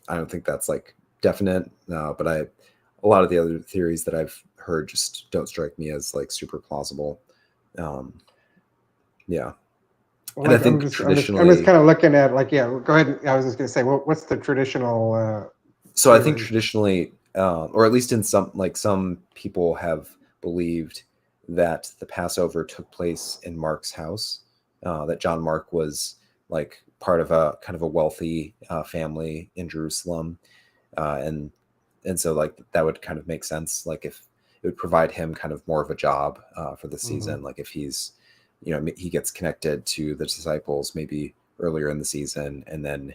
Speaker 1: I don't think that's like definite. But a lot of the other theories that I've heard just don't strike me as like super plausible. Um, yeah,
Speaker 2: Well,
Speaker 1: and I
Speaker 2: like
Speaker 1: think
Speaker 2: I'm just
Speaker 1: traditionally,
Speaker 2: kind of looking at like yeah. Go ahead. I was just going to say, what's the traditional
Speaker 1: so I think
Speaker 2: theory?
Speaker 1: traditionally, or at least in some people have believed that the Passover took place in Mark's house, that John Mark was like part of a kind of a wealthy family in Jerusalem, and so like that would kind of make sense. Like if it would provide him kind of more of a job for the
Speaker 2: Hmm.
Speaker 1: season, like if he's he gets connected to the disciples maybe earlier in the season, and then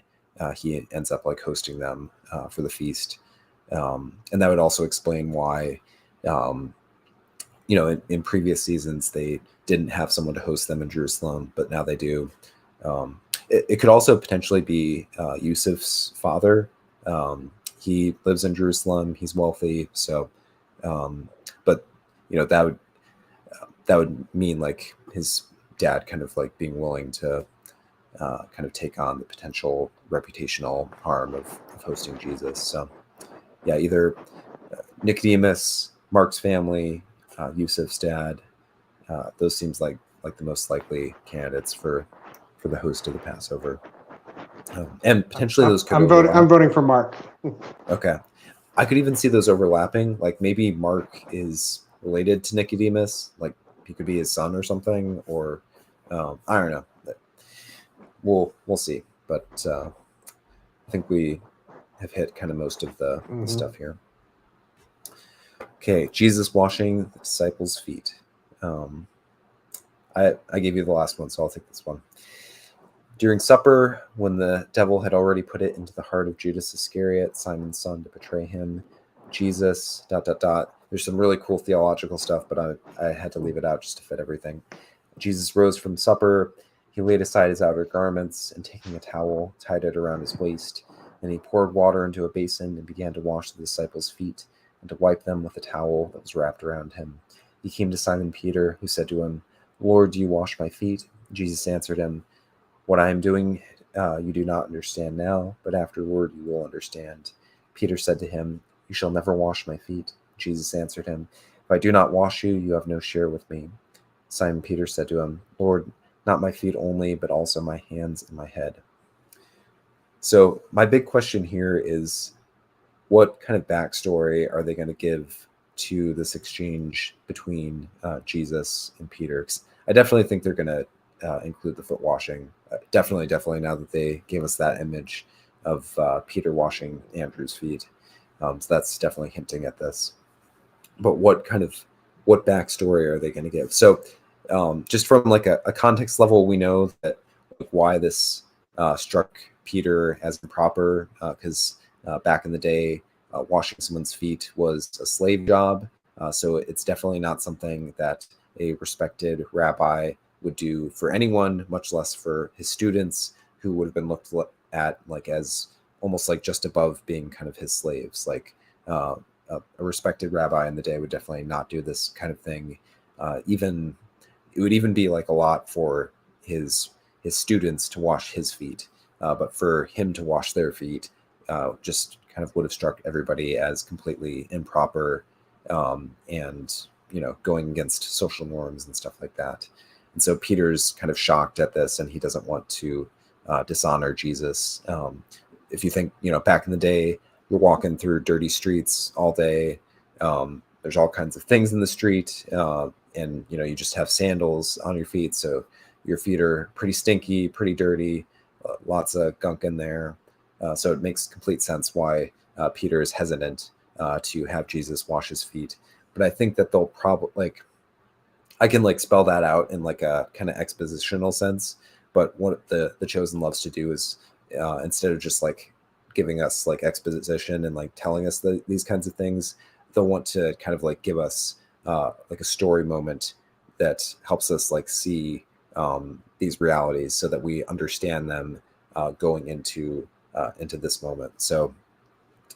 Speaker 1: he ends up like hosting them for the feast. And that would also explain why um, in previous seasons they didn't have someone to host them in Jerusalem, but now they do. It could also potentially be Yusuf's father. He lives in Jerusalem. He's wealthy, so um, but that would mean like his dad kind of like being willing to kind of take on the potential reputational harm of hosting Jesus. So yeah, either Nicodemus, Mark's family, Yusuf's dad. Those seems like the most likely candidates for the host of the Passover, and potentially those could
Speaker 2: I'm voting. I'm
Speaker 1: overlap.
Speaker 2: voting for Mark.
Speaker 1: Okay, I could even see those overlapping. Like maybe Mark is related to Nicodemus, like he could be his son or something, or I don't know. We'll see, but I think we have hit kind of most of the stuff here. Okay, Jesus washing the disciples' feet. I gave you the last one, so I'll take this one. During supper, when the devil had already put it into the heart of Judas Iscariot, Simon's son, to betray him, Jesus, ... There's some really cool theological stuff, but I had to leave it out just to fit everything. Jesus rose from supper. He laid aside his outer garments, and taking a towel, tied it around his waist. Then he poured water into a basin and began to wash the disciples' feet and to wipe them with a towel that was wrapped around him. He came to Simon Peter, who said to him, "Lord, do you wash my feet?" Jesus answered him, "What I am doing you do not understand now, but afterward you will understand." Peter said to him, "You shall never wash my feet." Jesus answered him, "If I do not wash you, you have no share with me." Simon Peter said to him, "Lord, not my feet only, but also my hands and my head." So my big question here is, what kind of backstory are they going to give to this exchange between Jesus and Peter? 'Cause I definitely think they're going to include the foot washing. Definitely, now that they gave us that image of Peter washing Andrew's feet. So that's definitely hinting at this. But what backstory are they going to give? So just from like a context level, we know that why this struck Peter as improper, because back in the day, washing someone's feet was a slave job. So it's definitely not something that a respected rabbi would do for anyone, much less for his students, who would have been looked at like as almost like just above being kind of his slaves. Like a respected rabbi in the day would definitely not do this kind of thing. It would even be like a lot for his students to wash his feet, but for him to wash their feet just kind of would have struck everybody as completely improper, and going against social norms and stuff like that. And so Peter's kind of shocked at this, and he doesn't want to dishonor Jesus. If you think, back in the day, you're walking through dirty streets all day. There's all kinds of things in the street, and you just have sandals on your feet, so your feet are pretty stinky, pretty dirty, lots of gunk in there. So it makes complete sense why Peter is hesitant to have Jesus wash his feet. But I think that they'll probably I can spell that out in like a kind of expositional sense. But what the Chosen loves to do is instead of just giving us exposition and telling us these kinds of things, they'll want to kind of give us a story moment that helps us see these realities so that we understand them going into this moment. So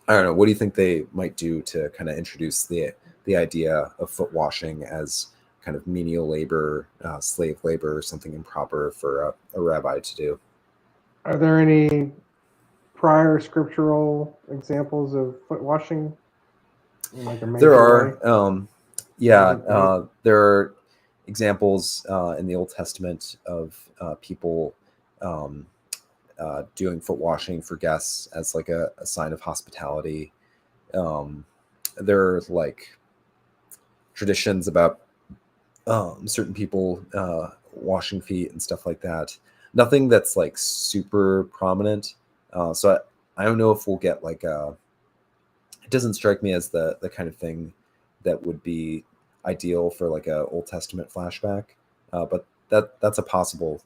Speaker 1: I don't know, what do you think they might do to kind of introduce the idea of foot washing as kind of menial labor, slave labor, something improper for a rabbi to do?
Speaker 2: Are there any prior scriptural examples of foot washing in a major
Speaker 1: There
Speaker 2: way?
Speaker 1: are, there are examples in the Old Testament of people doing foot washing for guests as a sign of hospitality. There are traditions about certain people washing feet and stuff like that. Nothing that's super prominent. So I don't know if we'll get it doesn't strike me as the kind of thing that would be ideal for a Old Testament flashback. But that's a possible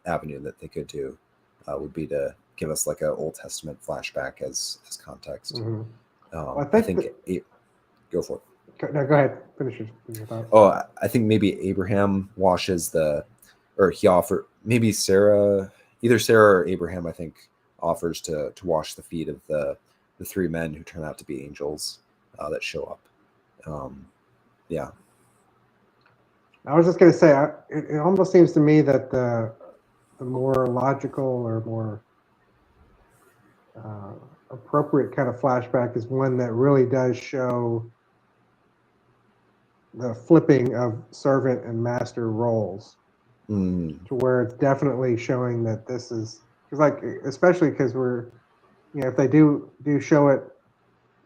Speaker 1: avenue that they could do, would be to give us a Old Testament flashback as context.
Speaker 2: Mm-hmm. Well,
Speaker 1: I think go for it.
Speaker 2: No, go ahead. Finish your thought.
Speaker 1: Oh, I think maybe Abraham washes he offered, maybe either Sarah or Abraham, I think, offers to wash the feet of the three men who turn out to be angels that show up. Yeah.
Speaker 2: I was just going to say, it almost seems to me that the more logical or more appropriate kind of flashback is one that really does show the flipping of servant and master roles, to where it's definitely showing that this is, because especially because we're, if they do show it,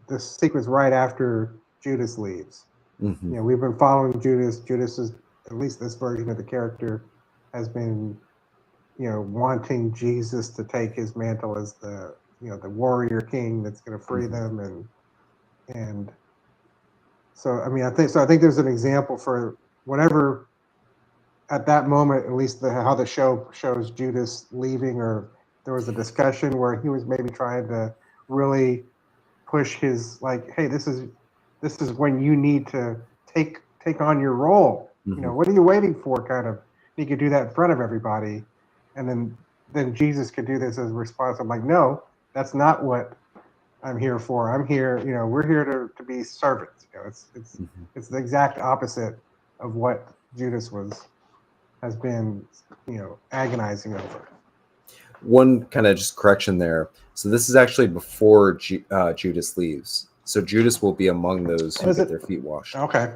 Speaker 2: the sequence right after Judas leaves,
Speaker 1: Hmm.
Speaker 2: We've been following Judas. Judas is, at least this version of the character, has been, wanting Jesus to take his mantle as the warrior king that's going to free
Speaker 1: Hmm.
Speaker 2: them, and so I mean, I think there's an example for whatever at that moment, at least how the show shows Judas leaving, or there was a discussion where he was maybe trying to really push his, like, hey, this is when you need to take on your role.
Speaker 1: Hmm.
Speaker 2: What are you waiting for? Kind of, he could do that in front of everybody, and then Jesus could do this as a response. I'm like, no, that's not what I'm here for. I'm here. We're here to be servants.
Speaker 1: Hmm.
Speaker 2: It's the exact opposite of what Judas has been, agonizing over.
Speaker 1: One kind of just correction there. So this is actually before Judas leaves. So Judas will be among those who
Speaker 2: Was
Speaker 1: get
Speaker 2: it
Speaker 1: their feet washed.
Speaker 2: okay?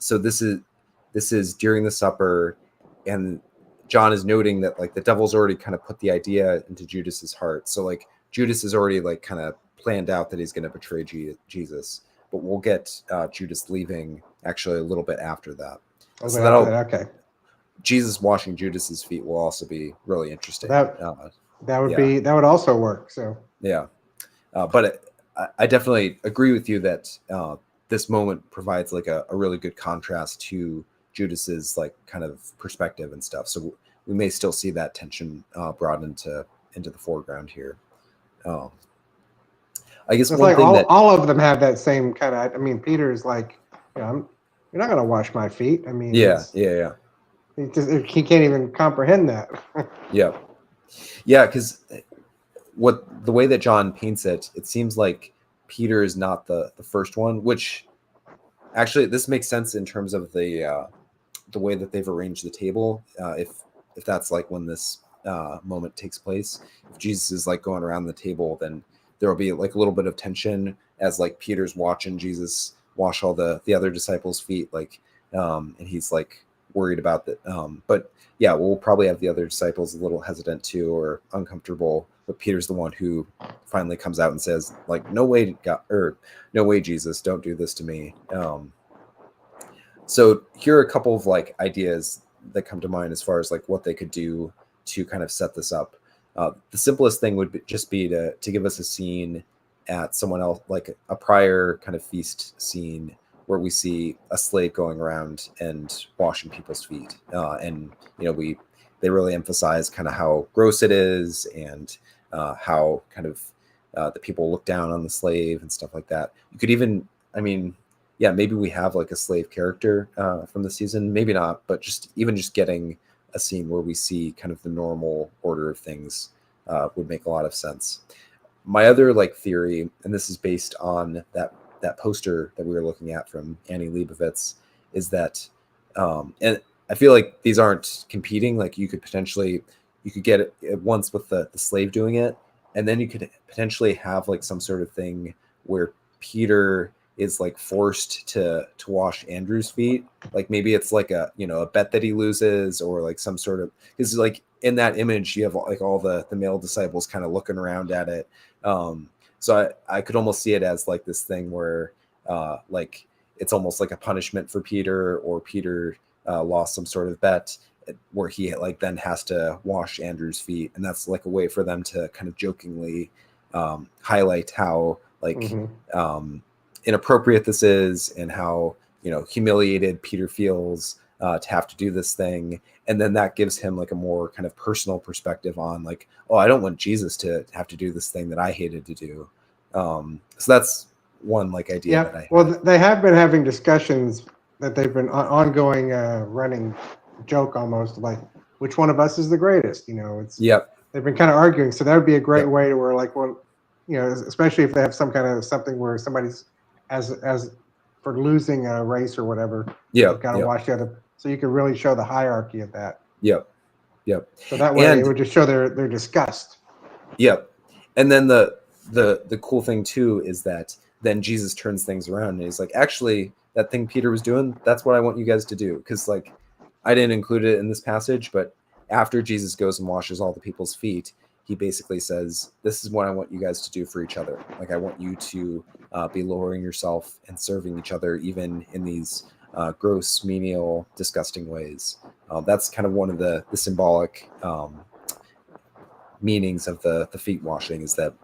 Speaker 1: So this is during the supper, and John is noting that like the devil's already kind of put the idea into Judas's heart. So like Judas is already like kind of planned out that he's going to betray Jesus, but we'll get Judas leaving actually a little bit after that.
Speaker 2: A little
Speaker 1: So
Speaker 2: bit after
Speaker 1: that'll
Speaker 2: that. Okay,
Speaker 1: Jesus washing Judas's feet will also be really
Speaker 2: so
Speaker 1: interesting.
Speaker 2: that
Speaker 1: Yeah,
Speaker 2: would also work. So
Speaker 1: yeah. But I definitely agree with you that this moment provides like a really good contrast to Judas's like kind of perspective and stuff. So we may still see that tension brought into the foreground here. Um, I guess
Speaker 2: it's
Speaker 1: one
Speaker 2: like
Speaker 1: thing that
Speaker 2: all of them have that same kind of. I mean, Peter's like, you're not gonna wash my feet. I mean,
Speaker 1: yeah, yeah, yeah,
Speaker 2: he can't even comprehend that.
Speaker 1: yeah, yeah, because what the way that John paints it, it seems like Peter is not the first one, which actually this makes sense in terms of the way that they've arranged the table. If that's like when this moment takes place, if Jesus is like going around the table, then there will be like a little bit of tension as like Peter's watching Jesus wash all the other disciples' feet, like and he's like worried about that. But yeah, we'll probably have the other disciples a little hesitant too or uncomfortable. But Peter's the one who finally comes out and says, like, no way, God, or no way, Jesus, don't do this to me. So here are a couple of like ideas that come to mind as far as like what they could do to kind of set this up. The simplest thing would just be to give us a scene at someone else, like a prior kind of feast scene where we see a slave going around and washing people's feet, and they really emphasize kind of how gross it is and how kind of the people look down on the slave and stuff like that. You could even, I mean, yeah, maybe we have like a slave character from the season, maybe not, but just getting a scene where we see kind of the normal order of things would make a lot of sense. My other like theory, and this is based on that poster that we were looking at from Annie Leibovitz, is that, and I feel like these aren't competing. Like you could get it at once with the slave doing it, and then you could potentially have like some sort of thing where Peter is like forced to wash Andrew's feet. Like maybe it's like a bet that he loses, or like some sort of, because like in that image you have like all the male disciples kind of looking around at it. So I could almost see it as like this thing where like it's almost like a punishment for Peter, or Peter lost some sort of bet where he like then has to wash Andrew's feet, and that's like a way for them to kind of jokingly highlight how like
Speaker 2: Hmm.
Speaker 1: inappropriate this is, and how humiliated Peter feels to have to do this thing. And then that gives him like a more kind of personal perspective on like, oh, I don't want Jesus to have to do this thing that I hated to do. So that's one like idea
Speaker 2: Yeah.
Speaker 1: that I
Speaker 2: Well,
Speaker 1: had.
Speaker 2: they have been having discussions that they've been ongoing, running joke almost, like which one of us is the greatest. It's
Speaker 1: Yep.
Speaker 2: they've been kind of arguing. So that would be a great
Speaker 1: Yep.
Speaker 2: way to where, like, well, especially if they have some kind of something where somebody's as for losing a race or whatever, they've
Speaker 1: Yep.
Speaker 2: got to
Speaker 1: Yep.
Speaker 2: watch the other. So you can really show the hierarchy of that.
Speaker 1: Yep. Yep.
Speaker 2: So that way, it
Speaker 1: And
Speaker 2: would just show their disgust.
Speaker 1: yep. And then the cool thing too is that then Jesus turns things around and he's like, actually, that thing Peter was doing, that's what I want you guys to do. Because like I didn't include it in this passage, but after Jesus goes and washes all the people's feet, he basically says, this is what I want you guys to do for each other. Like, I want you to be lowering yourself and serving each other, even in these gross, menial, disgusting ways. That's kind of one of the symbolic meanings of the feet washing, is that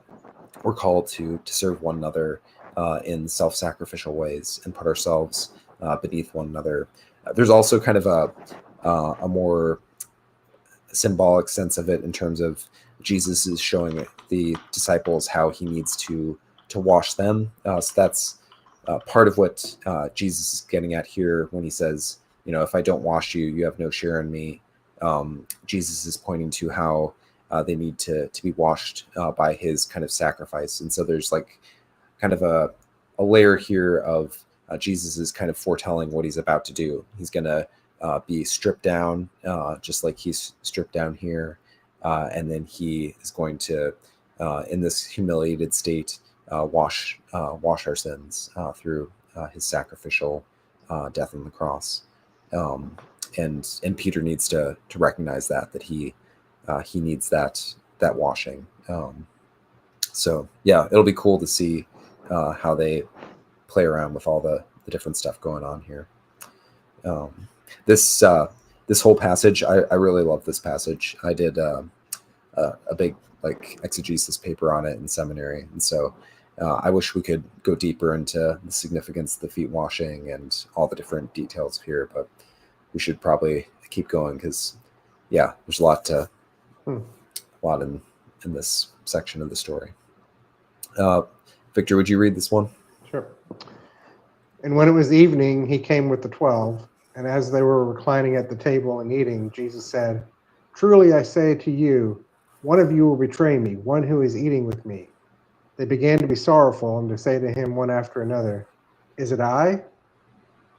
Speaker 1: we're called to serve one another in self-sacrificial ways and put ourselves beneath one another. There's also kind of a more symbolic sense of it in terms of Jesus is showing the disciples how he needs to wash them. So that's part of what Jesus is getting at here when he says, if I don't wash you, you have no share in me. Jesus is pointing to how they need to be washed by his kind of sacrifice. And so there's like kind of a layer here of Jesus is kind of foretelling what he's about to do. He's going to be stripped down, just like he's stripped down here. And then he is going to, in this humiliated state, wash our sins through his sacrificial death on the cross. And Peter needs to recognize that he needs that washing. So yeah, it'll be cool to see how they play around with all the different stuff going on here. This whole passage, I really love this passage. I did a big exegesis paper on it in seminary, and so I wish we could go deeper into the significance of the feet washing and all the different details here, but we should probably keep going because there's a lot in this section of the story. Victor, would you read this one?
Speaker 2: Sure. And when it was evening, he came with the 12, and as they were reclining at the table and eating, Jesus said, "Truly I say to you, one of you will betray me, one who is eating with me." They began to be sorrowful and to say to him one after another, "Is it I?"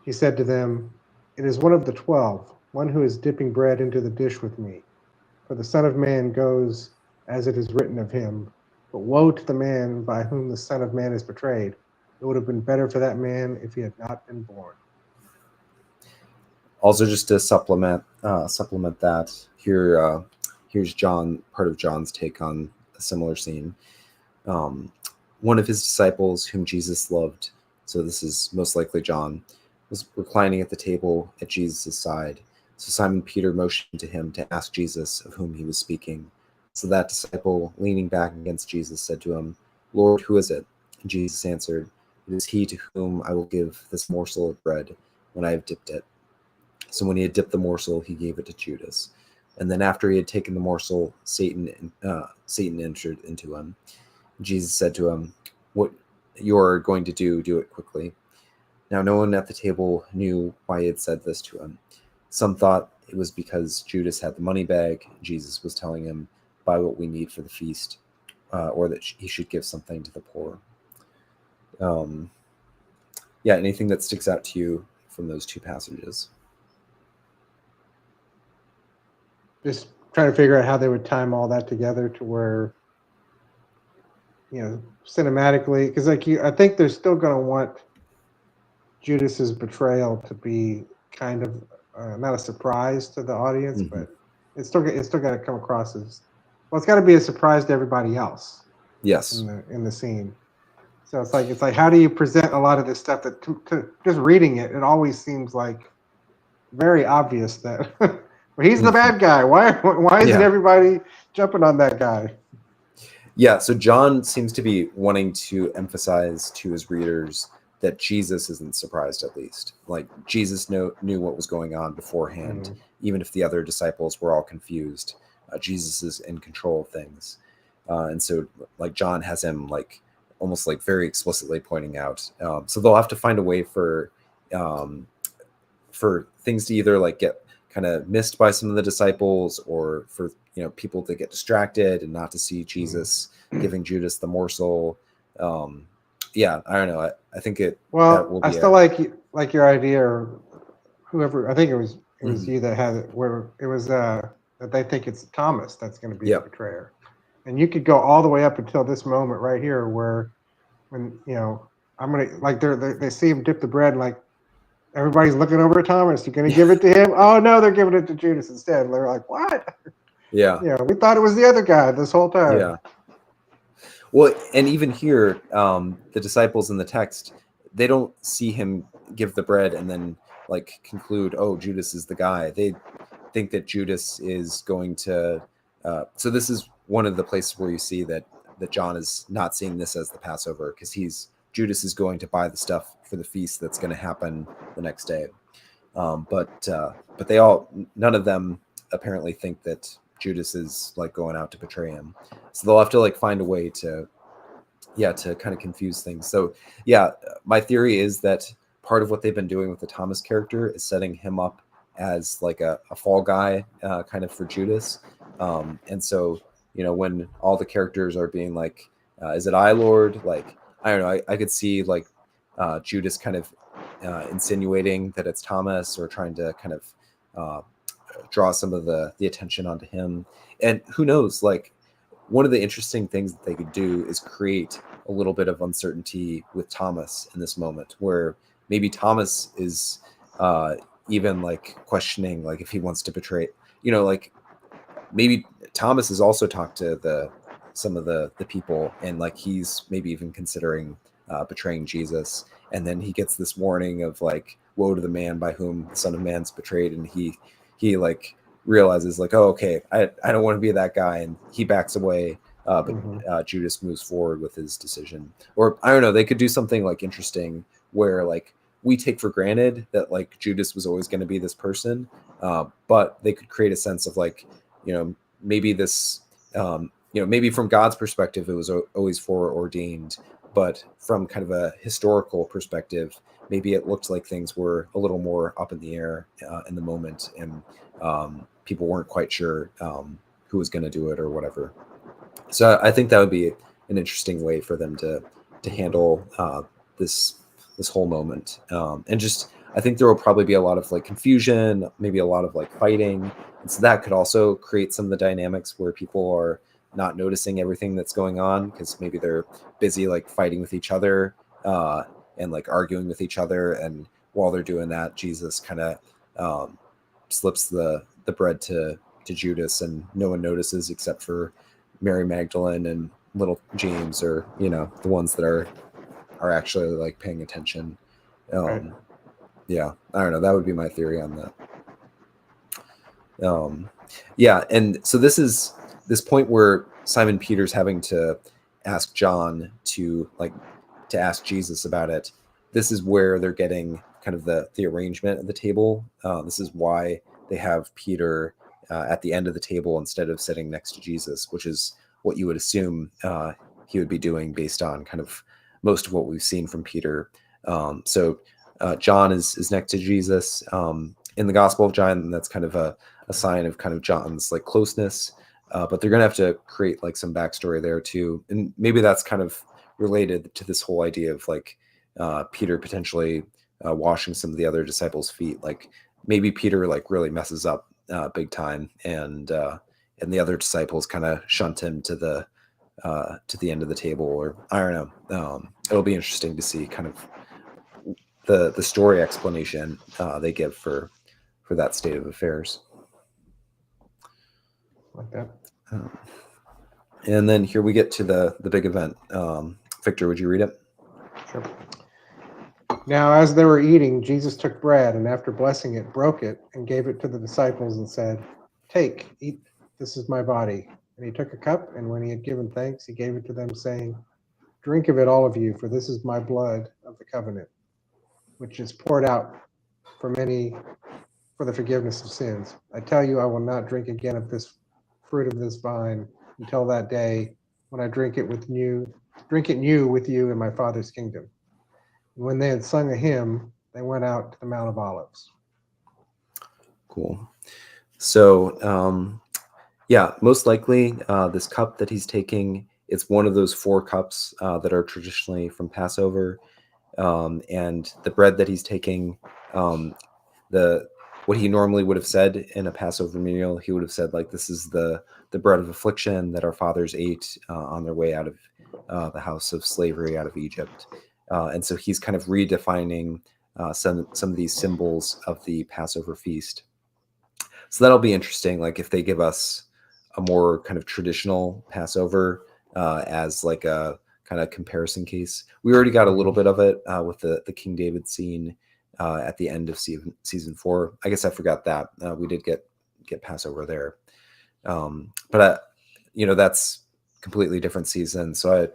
Speaker 2: He said to them, "It is one of the 12, one who is dipping bread into the dish with me. For the Son of Man goes as it is written of him. But woe to the man by whom the Son of Man is betrayed. It would have been better for that man if he had not been born."
Speaker 1: Also, just to supplement that, here's part of John's take on a similar scene. One of his disciples whom Jesus loved, so this is most likely John, was reclining at the table at Jesus' side. So Simon Peter motioned to him to ask Jesus of whom he was speaking. So that disciple, leaning back against Jesus, said to him, "Lord, who is it?" And Jesus answered, "It is he to whom I will give this morsel of bread when I have dipped it." So when he had dipped the morsel, he gave it to Judas. And then after he had taken the morsel, Satan entered into him. Jesus said to him, "What you are going to do, do it quickly." Now no one at the table knew why he had said this to him. Some thought it was because Judas had the money bag. Jesus was telling him, "Buy what we need for the feast," or that he should give something to the poor. Anything that sticks out to you from those two passages?
Speaker 2: Just trying to figure out how they would time all that together to where, cinematically, because I think they're still going to want Judas's betrayal to be kind of not a surprise to the audience, but it's still got to come across as, well, it's got to be a surprise to everybody else.
Speaker 1: Yes.
Speaker 2: In the scene. So it's like how do you present a lot of this stuff that to just reading it always seems like very obvious that well, he's the bad guy. Why isn't everybody jumping on that guy?
Speaker 1: Yeah, so John seems to be wanting to emphasize to his readers that Jesus isn't surprised, at least. Like, Jesus knew what was going on beforehand, even if the other disciples were all confused. Jesus is in control of things. And so, like, John has him, like, almost, like, very explicitly pointing out. So they'll have to find a way for things to either, like, get kind of missed by some of the disciples, or for people to get distracted and not to see Jesus giving Judas the morsel. I don't know. I think it.
Speaker 2: Well, I still like your idea, or whoever. I think it was you that had it, where it was that they think it's Thomas that's going to be the betrayer, and you could go all the way up until this moment right here, where when I'm gonna they see him dip the bread, and like everybody's looking over at Thomas. You're going to give it to him? Oh no, they're giving it to Judas instead. And they're like, what?
Speaker 1: Yeah.
Speaker 2: Yeah, we thought it was the other guy this whole time.
Speaker 1: Yeah. Well, and even here, the disciples in the text, they don't see him give the bread and then like conclude, oh, Judas is the guy. They think that Judas is going to. So this is one of the places where you see that John is not seeing this as the Passover, because Judas is going to buy the stuff for the feast that's going to happen the next day. But none of them apparently think that Judas is like going out to betray him. So they'll have to like find a way to kind of confuse things. So yeah, my theory is that part of what they've been doing with the Thomas character is setting him up as like a fall guy, kind of for Judas. And so, when all the characters are being like, is it I, Lord? Like, I don't know. I could see like Judas kind of insinuating that it's Thomas, or trying to kind of uh, draw some of the attention onto him. And who knows, like, one of the interesting things that they could do is create a little bit of uncertainty with Thomas in this moment, where maybe Thomas is even like questioning, like, if he wants to betray, like maybe Thomas has also talked to some of the people, and like he's maybe even considering betraying Jesus. And then he gets this warning of like, woe to the man by whom the Son of Man's betrayed, and he like realizes like, oh, okay, I don't want to be that guy, and he backs away. But Judas moves forward with his decision. Or I don't know, they could do something like interesting where like we take for granted that like Judas was always going to be this person, but they could create a sense of like, maybe this, maybe from God's perspective it was always foreordained, but from kind of a historical perspective, maybe it looked like things were a little more up in the air in the moment, and people weren't quite sure who was going to do it or whatever. So I think that would be an interesting way for them to handle this whole moment. And just, I think there will probably be a lot of like confusion, maybe a lot of like fighting, and so that could also create some of the dynamics where people are not noticing everything that's going on, because maybe they're busy like fighting with each other and like arguing with each other, and while they're doing that, Jesus kind of slips the bread to Judas, and no one notices except for Mary Magdalene and little James, or the ones that are actually like paying attention.
Speaker 2: Right.
Speaker 1: Yeah, I don't know, that would be my theory on that. Yeah, and so this is this point where Simon Peter's having to ask John to ask Jesus about it. This is where they're getting kind of the arrangement of the table. This is why they have Peter at the end of the table instead of sitting next to Jesus, which is what you would assume he would be doing based on kind of most of what we've seen from Peter. So John is next to Jesus in the Gospel of John, and that's kind of a sign of kind of John's like closeness. But they're gonna have to create like some backstory there too, and maybe that's kind of related to this whole idea of like Peter potentially washing some of the other disciples' feet. Like maybe Peter like really messes up big time, and the other disciples kind of shunt him to the end of the table, or I don't know. It'll be interesting to see kind of the story explanation they give for that state of affairs.
Speaker 2: Like that.
Speaker 1: And then here we get to the big event. Victor, would you read it?
Speaker 2: Sure. Now, as they were eating, Jesus took bread, and after blessing it, broke it and gave it to the disciples and said, "Take, eat, this is my body." And he took a cup, and when he had given thanks, he gave it to them, saying, "Drink of it, all of you, for this is my blood of the covenant, which is poured out for many for the forgiveness of sins. I tell you, I will not drink again of this fruit of this vine until that day when I drink it new with you in my Father's kingdom." And when they had sung a hymn, they went out to the Mount of Olives.
Speaker 1: Cool. So, yeah, most likely this cup that he's taking, it's one of those 4 cups that are traditionally from Passover. And the bread that he's taking, what he normally would have said in a Passover meal, he would have said like, this is the bread of affliction that our fathers ate on their way out of the house of slavery, out of Egypt. And so he's kind of redefining some of these symbols of the Passover feast. So that'll be interesting. Like if they give us a more kind of traditional Passover as like a kind of comparison case. We already got a little bit of it with the King David scene at the end of season 4. I guess I forgot that we did get Passover there, but that's completely different season. So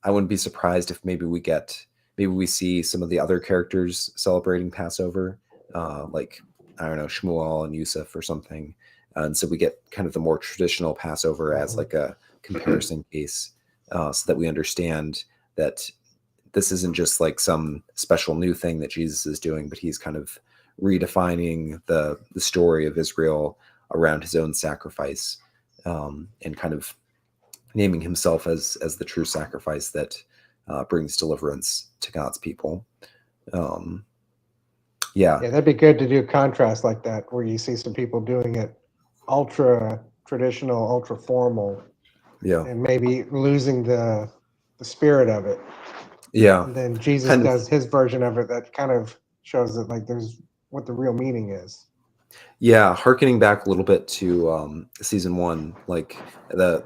Speaker 1: I wouldn't be surprised if maybe we see some of the other characters celebrating Passover, like I don't know, Shmuel and Yusuf or something. And so we get kind of the more traditional Passover as like a comparison case, so that we understand that this isn't just like some special new thing that Jesus is doing, but he's kind of redefining the story of Israel around his own sacrifice, and kind of naming himself as the true sacrifice that brings deliverance to God's people. Yeah,
Speaker 2: that'd be good to do a contrast like that, where you see some people doing it ultra traditional, ultra formal,
Speaker 1: yeah,
Speaker 2: and maybe losing the spirit of it.
Speaker 1: yeah.
Speaker 2: And then Jesus
Speaker 1: Kind of,
Speaker 2: does his version of it that kind of shows that like there's what the real meaning is.
Speaker 1: yeah. Harkening back a little bit to season 1, like the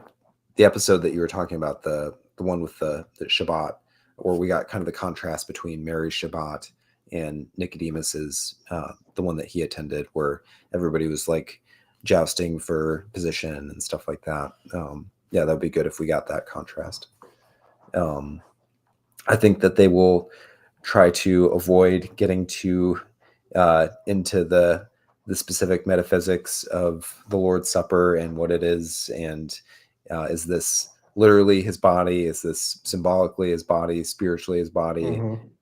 Speaker 1: episode that you were talking about, the one with the Shabbat, where we got kind of the contrast between Mary's Shabbat and Nicodemus's, the one that he attended, where everybody was like jousting for position and stuff like that. Yeah, that'd be good if we got that contrast. I think that they will try to avoid getting too into the specific metaphysics of the Lord's Supper and what it is, and is this literally his body? Is this symbolically his body? Spiritually his body?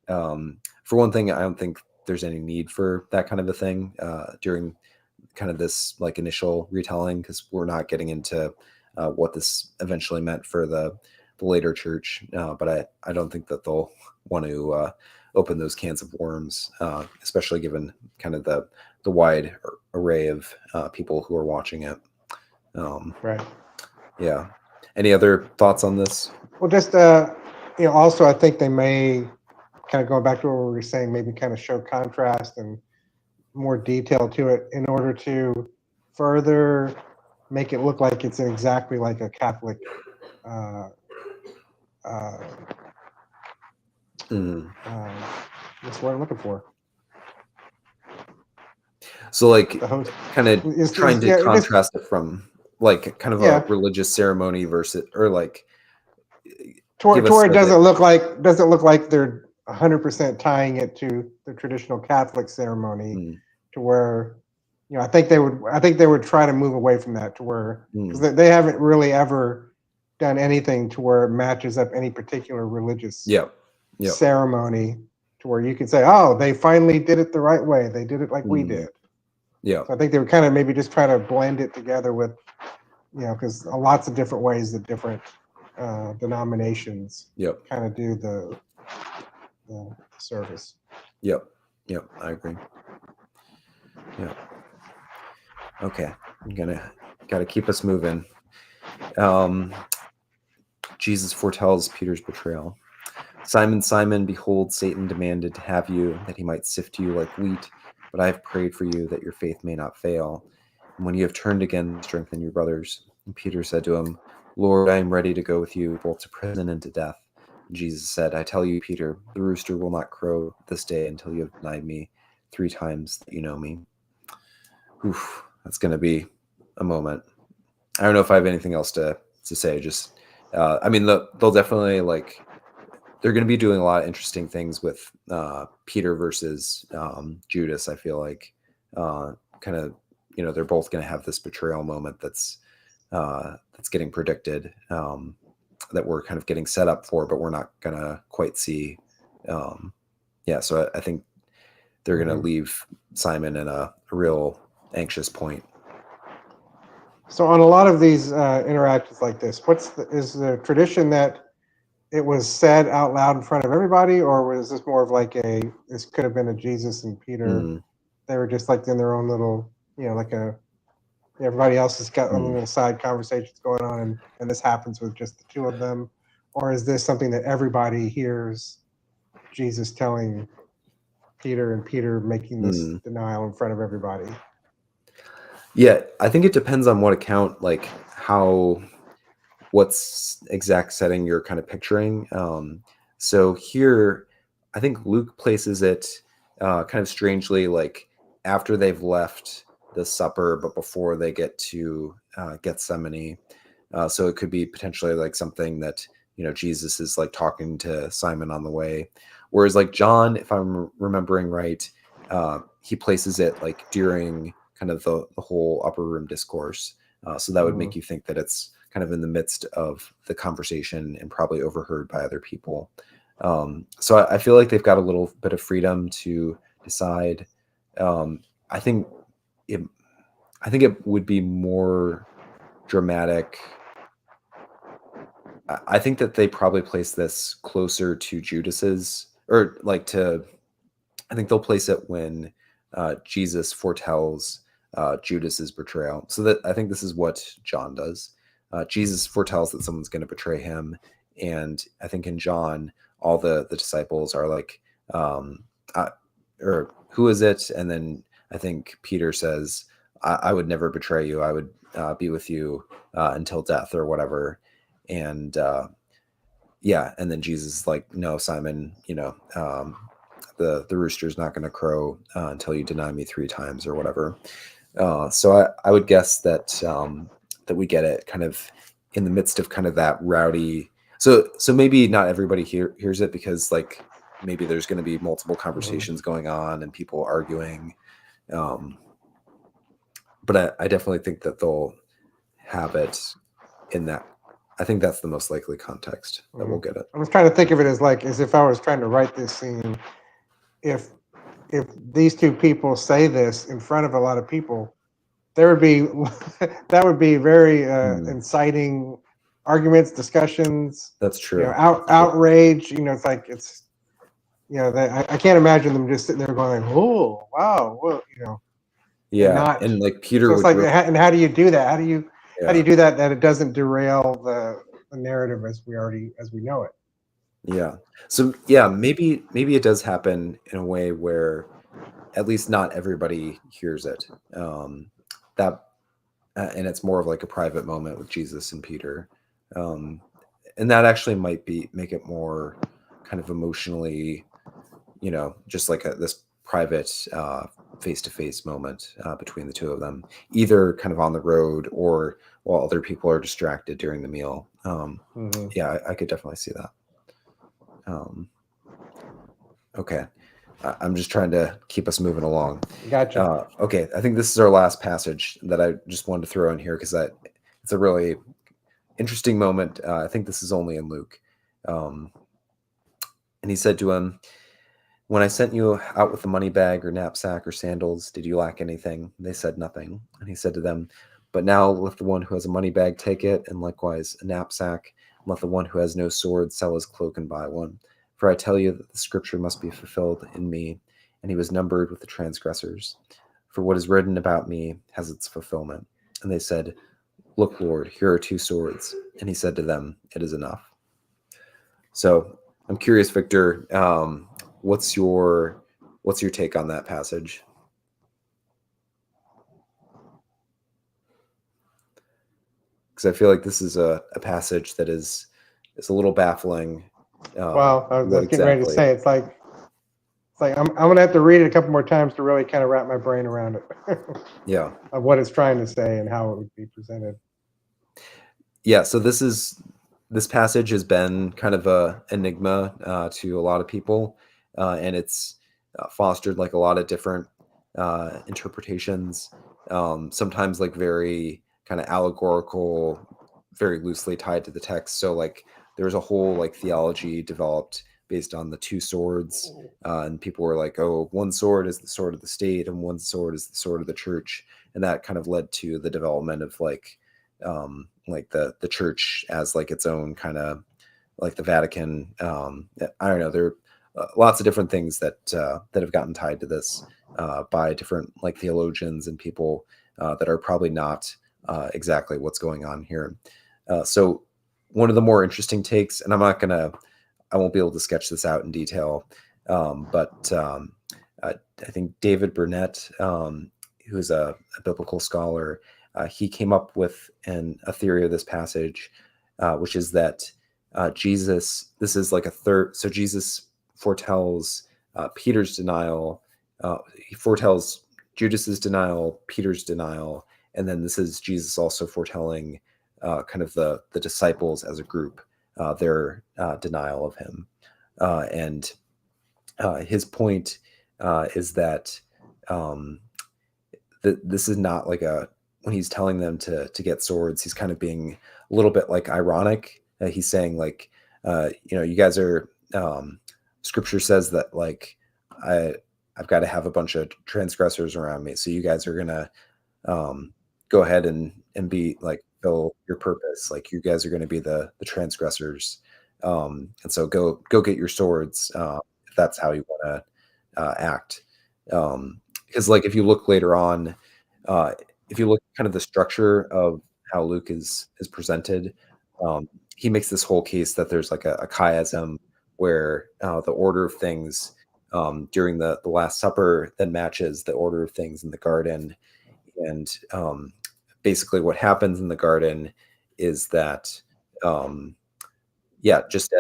Speaker 1: For one thing, I don't think there's any need for that kind of a thing during kind of this like initial retelling, because we're not getting into what this eventually meant for the later church. But I don't think that they'll want to open those cans of worms, especially given kind of the wide array of people who are watching it.
Speaker 2: Right.
Speaker 1: Yeah. Any other thoughts on this?
Speaker 2: Well, just also I think they may kind of go back to what we were saying, maybe kind of show contrast and more detail to it in order to further make it look like it's exactly like a Catholic that's what I'm looking for.
Speaker 1: So like kind of trying to contrast it from like kind of a religious ceremony versus, or like
Speaker 2: to where it doesn't look like they're 100% tying it to the traditional Catholic ceremony, to where I think they would try to move away from that, to where, because they haven't really ever done anything to where it matches up any particular religious ceremony, to where you could say, oh, they finally did it the right way. They did it like we did.
Speaker 1: Yeah.
Speaker 2: So I think they would kind of maybe just try to blend it together with, because lots of different ways that different denominations kind of do the service.
Speaker 1: Yep. I agree. Yeah. Okay. Gotta keep us moving. Jesus foretells Peter's betrayal. Simon, Simon, behold, Satan demanded to have you, that he might sift you like wheat, but I have prayed for you that your faith may not fail. And when you have turned again, strengthen your brothers. And Peter said to him, Lord, I am ready to go with you both to prison and to death. And Jesus said, I tell you, Peter, the rooster will not crow this day until you have denied me 3 times that you know me. Oof, that's going to be a moment. I don't know if I have anything else to say. Just, I mean, they'll definitely they're going to be doing a lot of interesting things with Peter versus Judas. I feel like kind of, they're both going to have this betrayal moment that's getting predicted, that we're kind of getting set up for, but we're not going to quite see. So I think they're going to leave Simon in a real anxious point.
Speaker 2: So on a lot of these interactions like this, is the tradition that it was said out loud in front of everybody, or was this more of like this could have been a Jesus and Peter? They were just like in their own little, everybody else has got a little side conversations going on, and this happens with just the 2 of them? Or is this something that everybody hears Jesus telling Peter and Peter making this denial in front of everybody?
Speaker 1: Yeah, I think it depends on what account, like how what's exact setting you're kind of picturing. So here, I think Luke places it kind of strangely, like after they've left the supper, but before they get to Gethsemane. So it could be potentially like something that, Jesus is like talking to Simon on the way. Whereas like John, if I'm remembering right, he places it like during kind of the whole upper room discourse. So that would make you think that it's kind of in the midst of the conversation and probably overheard by other people. So I feel like they've got a little bit of freedom to decide. I think it, I think it would be more dramatic. I think that they probably place this closer to Judas's, or like to. I think they'll place it when Jesus foretells Judas's betrayal. So that I think this is what John does. Jesus foretells that someone's going to betray him, and I think in John, all the disciples are like, or who is it? And then I think Peter says, I would never betray you. I would be with you until death or whatever. And yeah, and then Jesus is like, no, Simon, the rooster's not going to crow until you deny me 3 times or whatever. So I would guess that that we get it kind of in the midst of kind of that rowdy. So maybe not everybody hears it because like maybe there's going to be multiple conversations going on and people arguing. But I definitely think that they'll have it in that. I think that's the most likely context that we'll get it.
Speaker 2: I was trying to think of it as if I was trying to write this scene. If these 2 people say this in front of a lot of people, there would be that would be very inciting arguments, discussions.
Speaker 1: That's true.
Speaker 2: Outrage. It's like it's. I can't imagine them just sitting there going, "Oh, wow, well,
Speaker 1: Yeah, and like Peter
Speaker 2: so it's
Speaker 1: would.
Speaker 2: like, and how do you do that? How do you do that it doesn't derail the narrative as we know it?
Speaker 1: Yeah. So yeah, maybe it does happen in a way where at least not everybody hears it. That and it's more of like a private moment with Jesus and Peter. And that actually might make it more kind of emotionally, just like this private face-to-face moment between the 2 of them, either kind of on the road or while other people are distracted during the meal. Yeah, I could definitely see that. Okay. I'm just trying to keep us moving along.
Speaker 2: Gotcha.
Speaker 1: Okay. I think this is our last passage that I just wanted to throw in here because it's a really interesting moment. I think this is only in Luke. And he said to him, when I sent you out with a money bag or knapsack or sandals, did you lack anything? They said nothing. And he said to them, but now let the one who has a money bag take it, and likewise a knapsack. Let the one who has no sword sell his cloak and buy one. For I tell you that the scripture must be fulfilled in me. And he was numbered with the transgressors. For what is written about me has its fulfillment. And they said, look, Lord, here are 2 swords. And he said to them, it is enough. So I'm curious, Victor, what's your take on that passage? Because I feel like this is a passage that is a little baffling.
Speaker 2: Well, I was getting ready to say it's like I'm gonna have to read it a couple more times to really kind of wrap my brain around it.
Speaker 1: Yeah,
Speaker 2: of what it's trying to say and how it would be presented.
Speaker 1: Yeah, so this passage has been kind of a enigma to a lot of people, and it's fostered like a lot of different interpretations. Sometimes like very kind of allegorical, very loosely tied to the text. So like there's a whole like theology developed based on the 2 swords, and people were like, oh, one sword is the sword of the state and one sword is the sword of the church, and that kind of led to the development of like the church as like its own kind of like the Vatican. I don't know. There are lots of different things that have gotten tied to this by different like theologians and people that are probably not exactly what's going on here. So one of the more interesting takes, and I won't be able to sketch this out in detail, but I think David Burnett, who's a biblical scholar, he came up with a theory of this passage, which is that Jesus, this is like a third. So Jesus foretells Peter's denial. He foretells Judas's denial, Peter's denial, and then this is Jesus also foretelling kind of the disciples as a group, their denial of him. And his point is that this is not like when he's telling them to get swords, he's kind of being a little bit like ironic. He's saying like, you guys are, scripture says that like I've got to have a bunch of transgressors around me, so you guys are gonna go ahead and be like fulfill your purpose. Like you guys are going to be the transgressors, and so go get your swords if that's how you want to act. Because like if you look later on, if you look kind of the structure of how Luke is presented, he makes this whole case that there's like a chiasm where the order of things during the Last Supper then matches the order of things in the garden. And basically what happens in the garden is that, just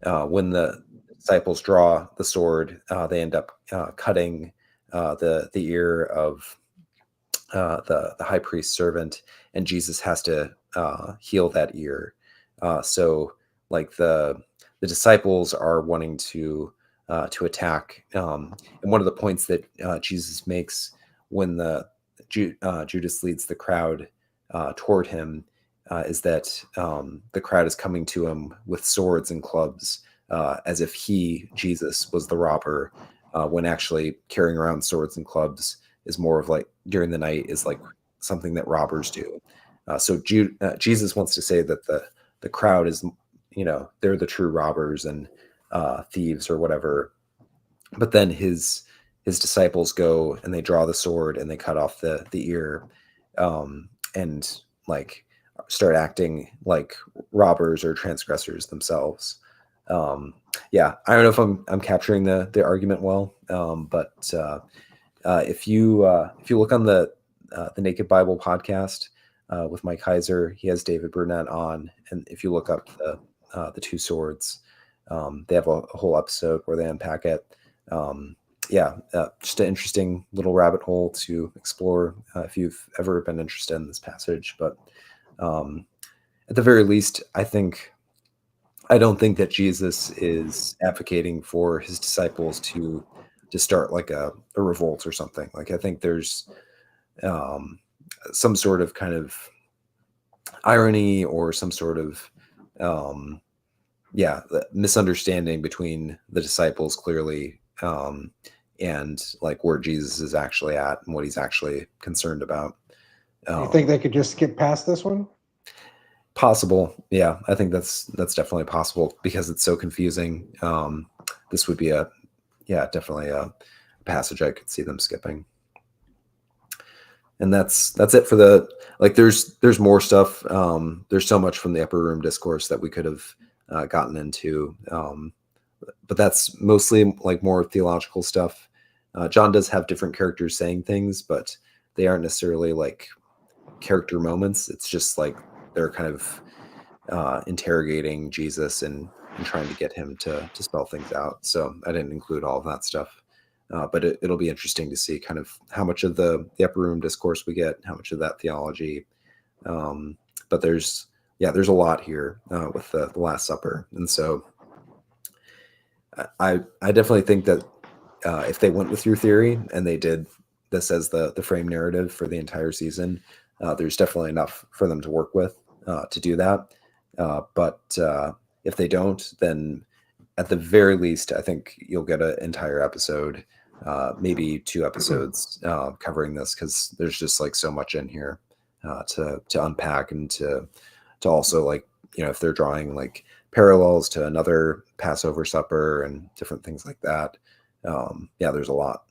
Speaker 1: when the disciples draw the sword, they end up cutting the ear of the high priest's servant, and Jesus has to heal that ear. So like the disciples are wanting to attack, and one of the points that Jesus makes when Judas leads the crowd toward him is that the crowd is coming to him with swords and clubs, as if Jesus, was the robber, when actually carrying around swords and clubs is more of like during the night is like something that robbers do. So Jesus wants to say that the crowd is, they're the true robbers and thieves or whatever. But then his disciples go and they draw the sword and they cut off the ear, and like start acting like robbers or transgressors themselves. I don't know if I'm capturing the argument well, but if you look on the Naked Bible podcast with Mike Heiser, he has David Burnett on, and if you look up the two swords, they have a whole episode where they unpack it. Just an interesting little rabbit hole to explore if you've ever been interested in this passage. But at the very least, I don't think that Jesus is advocating for his disciples to start like a revolt or something. Like I think there's some sort of kind of irony or some sort of misunderstanding between the disciples clearly, and like where Jesus is actually at and what he's actually concerned about.
Speaker 2: You think they could just skip past this one?
Speaker 1: Possible. Yeah, I think that's definitely possible because it's so confusing. This would be definitely a passage I could see them skipping. And that's it for there's more stuff. There's so much from the upper room discourse that we could have gotten into. But that's mostly like more theological stuff. John does have different characters saying things, but they aren't necessarily like character moments. It's just like they're kind of interrogating Jesus and trying to get him to spell things out. So I didn't include all of that stuff, but it'll be interesting to see kind of how much of the upper room discourse we get, how much of that theology. But there's a lot here with the Last Supper, and so I definitely think that if they went with your theory and they did this as the frame narrative for the entire season, there's definitely enough for them to work with to do that. But if they don't, then at the very least, I think you'll get an entire episode, maybe 2 episodes covering this, because there's just like so much in here to unpack and to also like, if they're drawing like parallels to another Passover supper and different things like that. There's a lot.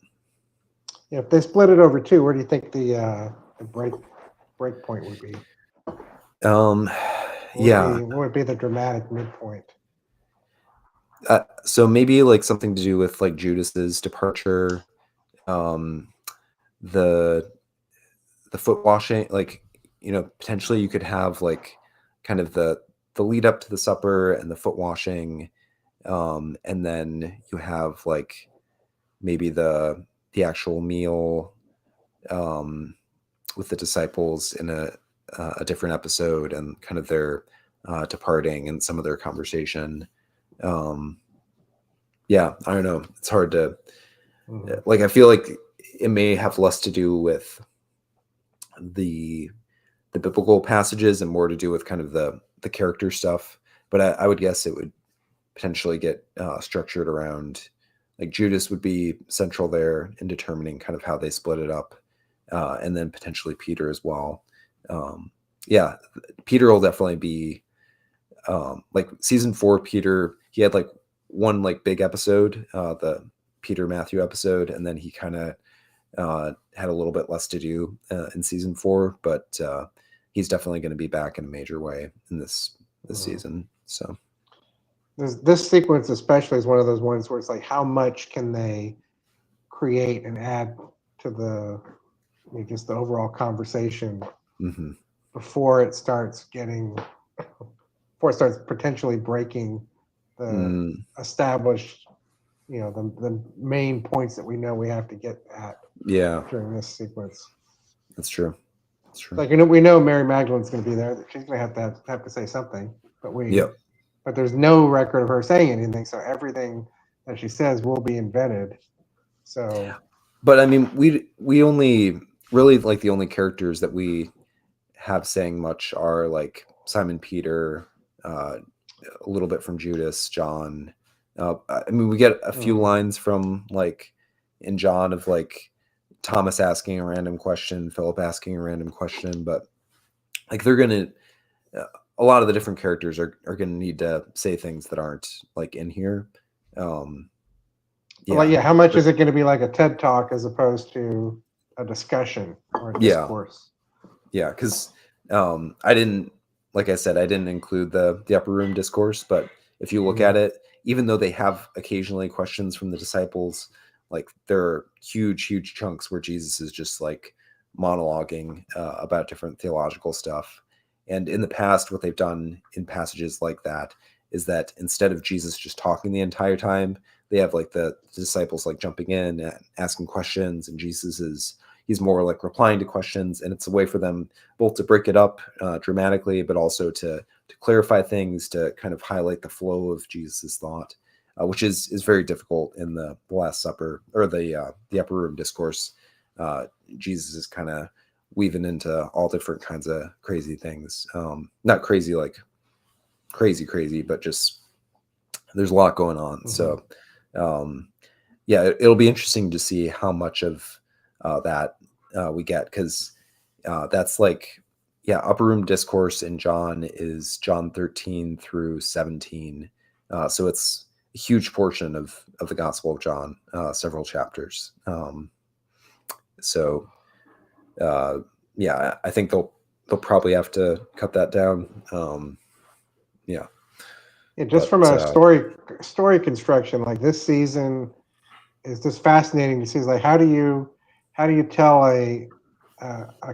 Speaker 2: Yeah, if they split it over 2, where do you think the break point would be? What would be the dramatic midpoint?
Speaker 1: So maybe like something to do with like Judas's departure, the foot washing, like potentially you could have like kind of the lead up to the supper and the foot washing, and then you have like maybe the actual meal with the disciples in a different episode, and kind of their departing and some of their conversation. Yeah, I don't know. It's hard to like. I feel like it may have less to do with the biblical passages and more to do with kind of the character stuff. But I would guess it would potentially get structured around, like, Judas would be central there in determining kind of how they split it up, and then potentially Peter as well. Yeah, Peter will definitely be like season 4. Peter, he had like one like big episode, the Peter Matthew episode, and then he kind of had a little bit less to do in season 4, but he's definitely going to be back in a major way in this season. So
Speaker 2: this sequence especially is one of those ones where it's like, how much can they create and add to the just the overall conversation before it starts potentially breaking the established, the main points that we know we have to get at during this sequence.
Speaker 1: That's true.
Speaker 2: Like, we know Mary Magdalene's going to be there. She's going to have to say something, but but there's no record of her saying anything, so everything that she says will be invented. So,
Speaker 1: but I mean, we only really, like, the only characters that we have saying much are like Simon Peter, a little bit from Judas, John. I mean, we get a few lines from, like, in John, of like Thomas asking a random question, Philip asking a random question, but like they're gonna a lot of the different characters are gonna need to say things that aren't like in here.
Speaker 2: How much is it going to be like a TED talk as opposed to a discussion or a discourse?
Speaker 1: Yeah, because I didn't, like I said, I didn't include the upper room discourse, but if you look at it, even though they have occasionally questions from the disciples, like, there are huge chunks where Jesus is just like monologuing about different theological stuff. And in the past, what they've done in passages like that is that instead of Jesus just talking the entire time, they have like the disciples like jumping in and asking questions, and he's more like replying to questions, and it's a way for them both to break it up dramatically, but also to clarify things, to kind of highlight the flow of Jesus's thought, which is very difficult in the Last Supper, or the upper room discourse. Jesus is kind of weaving into all different kinds of crazy things. Not crazy like crazy, but just there's a lot going on. So it'll be interesting to see how much of that we get, because that's like, upper room discourse in John is John 13 through 17. So it's a huge portion of the Gospel of John, several chapters. I think they'll probably have to cut that down.
Speaker 2: From a story construction, like, this season is just fascinating to see. Like, how do you tell a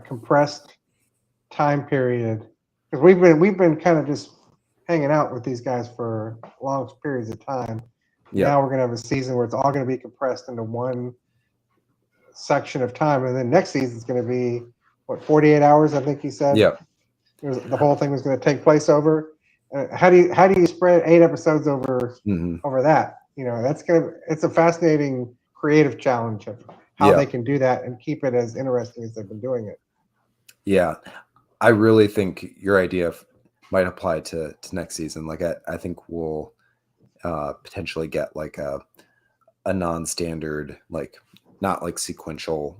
Speaker 2: compressed time period? Because we've been kind of just hanging out with these guys for long periods of time. Now we're going to have a season where it's all going to be compressed into one section of time, and then next season is going to be 48 hours, I think he said. The whole thing was going to take place over. How do you spread 8 episodes over that? It's a fascinating creative challenge of how they can do that and keep it as interesting as they've been doing it.
Speaker 1: Yeah, I really think your idea might apply to next season. Like, I think we'll potentially get like a non-standard, like, not like sequential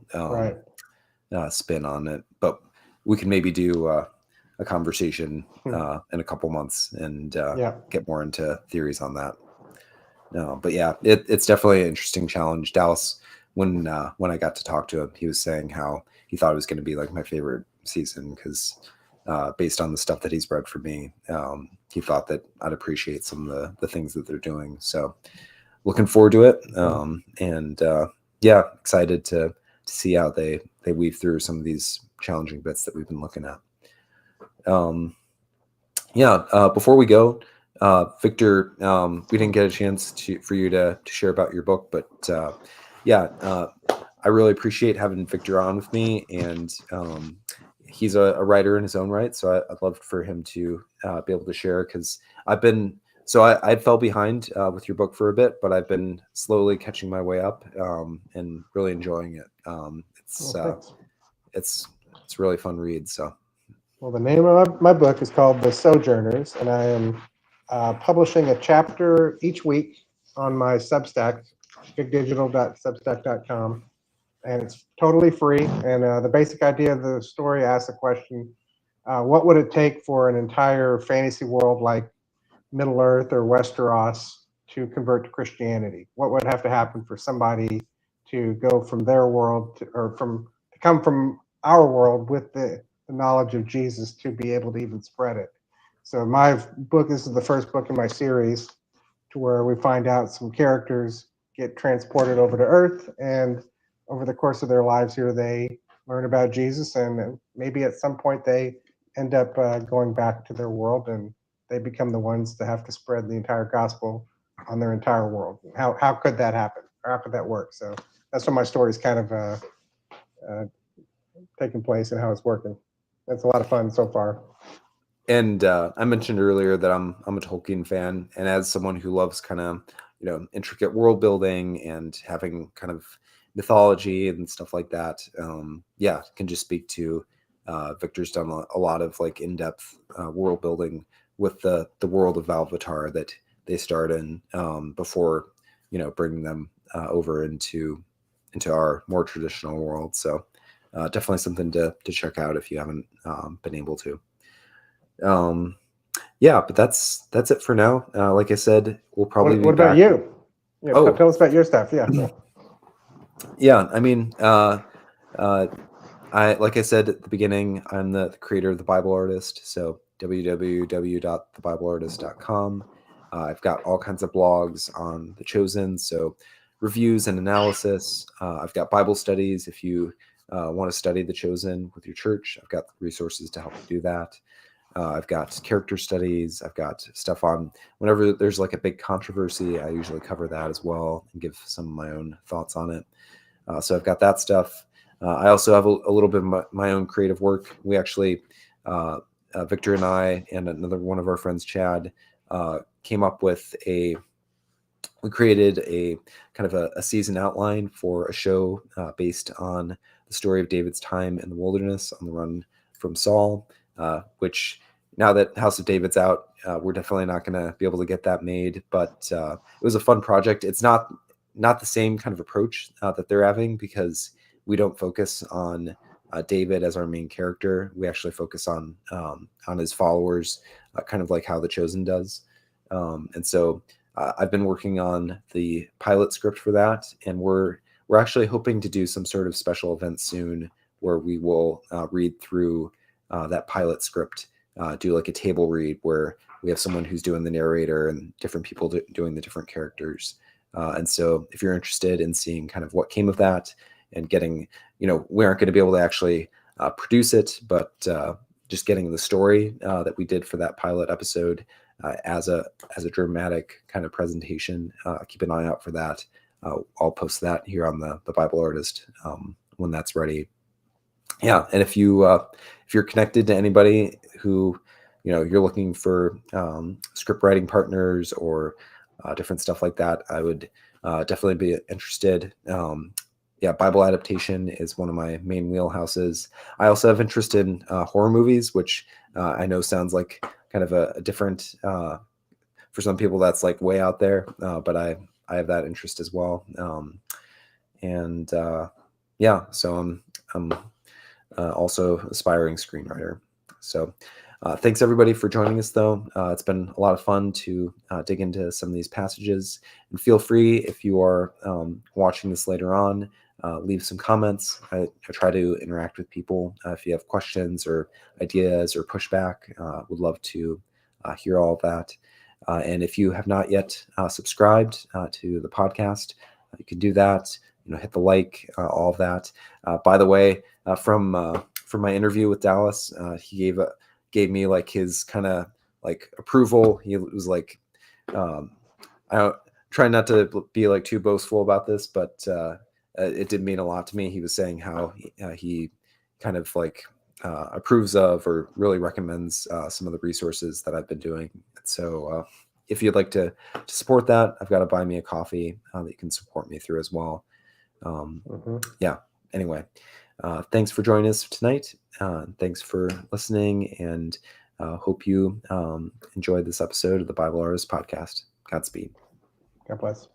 Speaker 1: spin on it, but we can maybe do a conversation in a couple months and get more into theories on that. But it's definitely an interesting challenge. Dallas, when I got to talk to him, he was saying how he thought it was going to be like my favorite season, because based on the stuff that he's read for me, he thought that I'd appreciate some of the things that they're doing. So looking forward to it, and excited to see how they weave through some of these challenging bits that we've been looking at. Um, Before we go, Victor, we didn't get a chance for you to share about your book, but I really appreciate having Victor on with me, and he's a writer in his own right, so I'd love for him to be able to share, because I fell behind with your book for a bit, but I've been slowly catching my way up and really enjoying it. It's a really fun read. So.
Speaker 2: Well, the name of my book is called The Sojourners, and I am publishing a chapter each week on my Substack, bigdigital.substack.com, and it's totally free. And the basic idea of the story asks the question, what would it take for an entire fantasy world like Middle Earth or Westeros to convert to Christianity? What would have to happen for somebody to go from their world to come from our world with the knowledge of Jesus to be able to even spread it? So my book, this is the first book in my series, to where we find out some characters get transported over to Earth, and over the course of their lives here, they learn about Jesus, and maybe at some point they end up going back to their world, and they become the ones to have to spread the entire gospel on their entire world. How could that happen? Or how could that work? So that's what my story is kind of taking place and how it's working. It's a lot of fun so far.
Speaker 1: And I mentioned earlier that I'm a Tolkien fan, and as someone who loves kind of intricate world building and having kind of mythology and stuff like that, can just speak to Victor's done a lot of like in-depth world building with the world of Valvatar that they start in before bringing them over into our more traditional world. So definitely something to check out if you haven't been able to. But that's it for now. Like I said, we'll probably
Speaker 2: What
Speaker 1: be
Speaker 2: about
Speaker 1: back.
Speaker 2: you? Yeah, tell us about your stuff.
Speaker 1: I mean, like I said at the beginning, I'm the creator of The Bible Artist, so www.thebibleartist.com. I've got all kinds of blogs on The Chosen, so reviews and analysis. I've got Bible studies if you want to study The Chosen with your church. I've got resources to help you do that. I've got character studies. I've got stuff on whenever there's like a big controversy, I usually cover that as well and give some of my own thoughts on it. So I've got that stuff. I also have a little bit of my own creative work. We actually, Victor and I and another one of our friends, Chad, came up with we created a kind of a season outline for a show based on the story of David's time in the wilderness on the run from Saul, which now that House of David's out, we're definitely not going to be able to get that made, but it was a fun project. It's not the same kind of approach that they're having, because we don't focus on David as our main character. We actually focus on his followers, kind of like how The Chosen does. And so I've been working on the pilot script for that, and we're actually hoping to do some sort of special event soon where we will read through that pilot script, do like a table read where we have someone who's doing the narrator and different people doing the different characters. And so if you're interested in seeing kind of what came of that and getting, we aren't going to be able to actually produce it, but just getting the story that we did for that pilot episode as a dramatic kind of presentation, keep an eye out for that. I'll post that here on the Bible Artist when that's ready. Yeah, and if you're connected to anybody who you're looking for script writing partners or different stuff like that, I would definitely be interested. Bible adaptation is one of my main wheelhouses. I also have interest in horror movies, which I know sounds like kind of a different, for some people that's like way out there, but I have that interest as well. So I'm also aspiring screenwriter. So thanks everybody for joining us, though. It's been a lot of fun to dig into some of these passages, and feel free, if you are watching this later on, leave some comments. I try to interact with people. If you have questions or ideas or pushback, would love to hear all of that. And if you have not yet subscribed to the podcast, you can do that. Hit the like, all of that. By the way, from my interview with Dallas, he gave me like his kind of like approval. He was like, I don't try not to be like too boastful about this, but it did mean a lot to me. He was saying how he kind of like approves of or really recommends some of the resources that I've been doing. So if you'd like to support that, I've got to buy me a coffee that you can support me through as well. Yeah. Anyway, thanks for joining us tonight. Thanks for listening, and hope you enjoyed this episode of the Bible Artist Podcast. Godspeed.
Speaker 2: God bless.